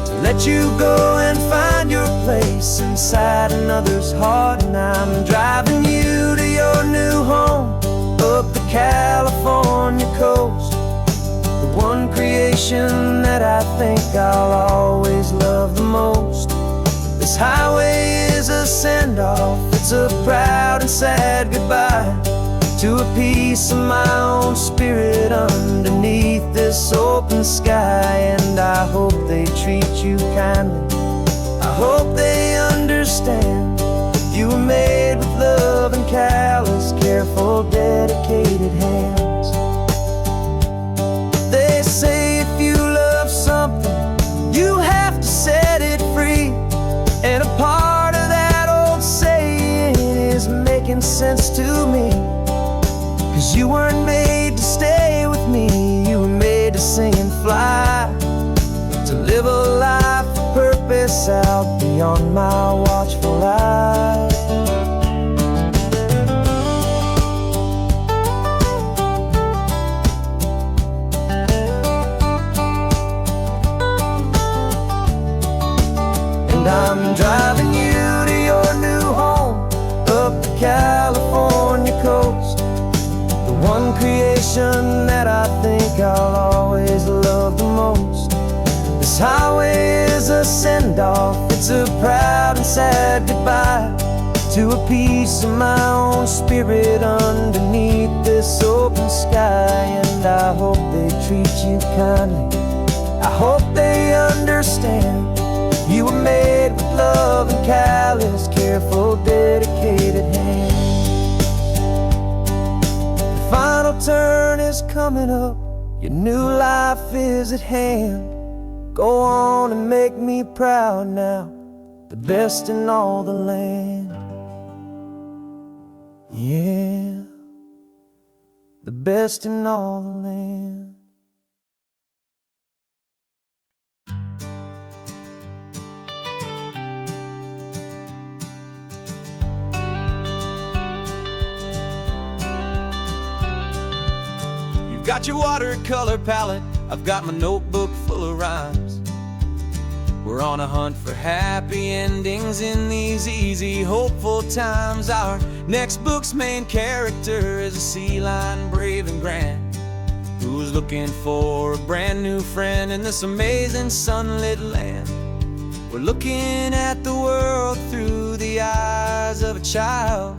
to let you go and find your place inside another's heart. And I'm driving you to your new home up the California coast, the one creation that I think I'll always love the most. This highway is a send-off, it's a proud and sad goodbye to a piece of my own spirit underneath this open sky. And I hope they treat you kindly, I hope they understand you were made with love and callous, careful, dedicated hands. They say if you love something, you have to set it sense to me. 'Cause you weren't made to stay with me, you were made to sing and fly, to live a life of purpose out beyond my watchful eye. And I'm driving you to your new home, up the California coast, the one creation that I think I'll always love the most. This highway is a send-off, it's a proud and sad goodbye to a piece of my own spirit underneath this open sky. And I hope they treat you kindly, I hope they understand. You were made with love and callous, careful, dedicated hands. The final turn is coming up, your new life is at hand. Go on and make me proud now, the best in all the land. Yeah, the best in all the land. You've got your watercolor palette, I've got my notebook full of rhymes. We're on a hunt for happy endings in these easy, hopeful times. Our next book's main character is a sea lion, brave and grand, who's looking for a brand new friend in this amazing sunlit land. We're looking at the world through the eyes of a child,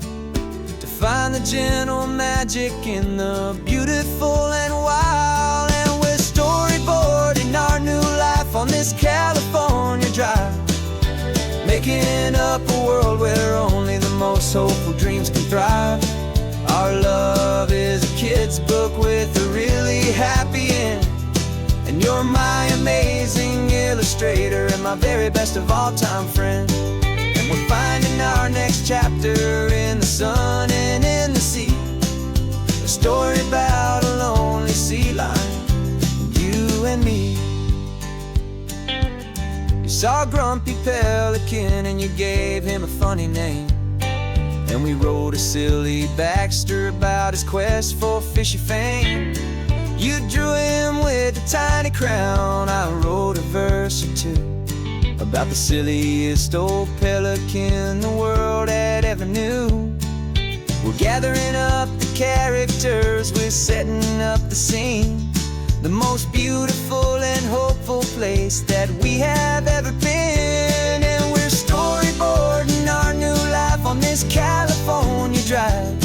to find the gentle magic in the beautiful and wild. And we're storyboarding our new life on this California drive, making up a world where only the most hopeful dreams can thrive. Our love is a kid's book with a really happy end, and you're my amazing illustrator and my very best of all time friend. And we're finding our next chapter in the sun and in the sea, a story about a lonely sea lion, you and me. You saw a grumpy pelican and you gave him a funny name, and we wrote a silly Baxter about his quest for fishy fame. You drew him with a tiny crown, I wrote a verse or two about the silliest old pelican the world had ever knew. We're gathering up the characters, we're setting up the scene, the most beautiful and hopeful place that we have ever been. And we're storyboarding our new life on this California drive,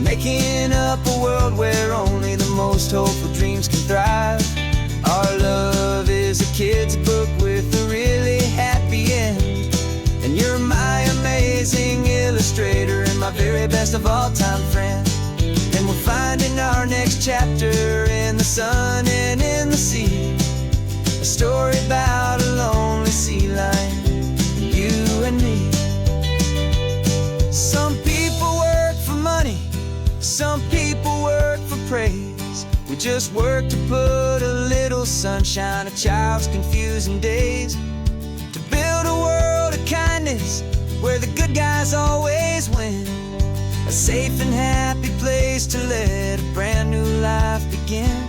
making up a world where only the most hopeful dreams can thrive. Our love is a kid's book with a really happy end, and you're my amazing illustrator and my very best of all time friend. And we're finding our next chapter in the sun and in the sea, a story about a lonely sea lion, you and me. Some people work for money, some people work for praise. We just work to put a little sunshine in a child's confusing days, to build a world of kindness where the good guys always win, a safe and happy place to let a brand new life begin.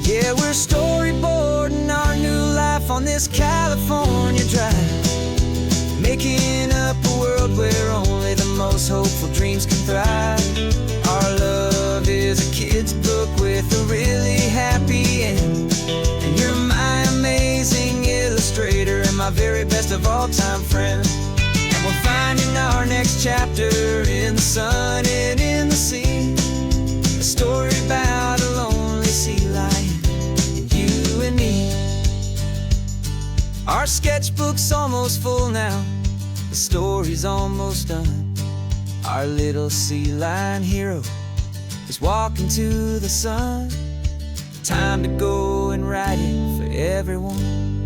Yeah, we're storyboarding our new life on this California drive, making up a world where only the most hopeful dreams can thrive. Our love is a kid's book with a really happy end, and you're my amazing illustrator and my very best of all time friend. And we're finding our next chapter in the sun and in the sea, a story about a lonely sea lion, and you and me. sketchbook's almost full now, the story's almost done. Our little sea lion hero is walking to the sun. Time to go and write it for everyone.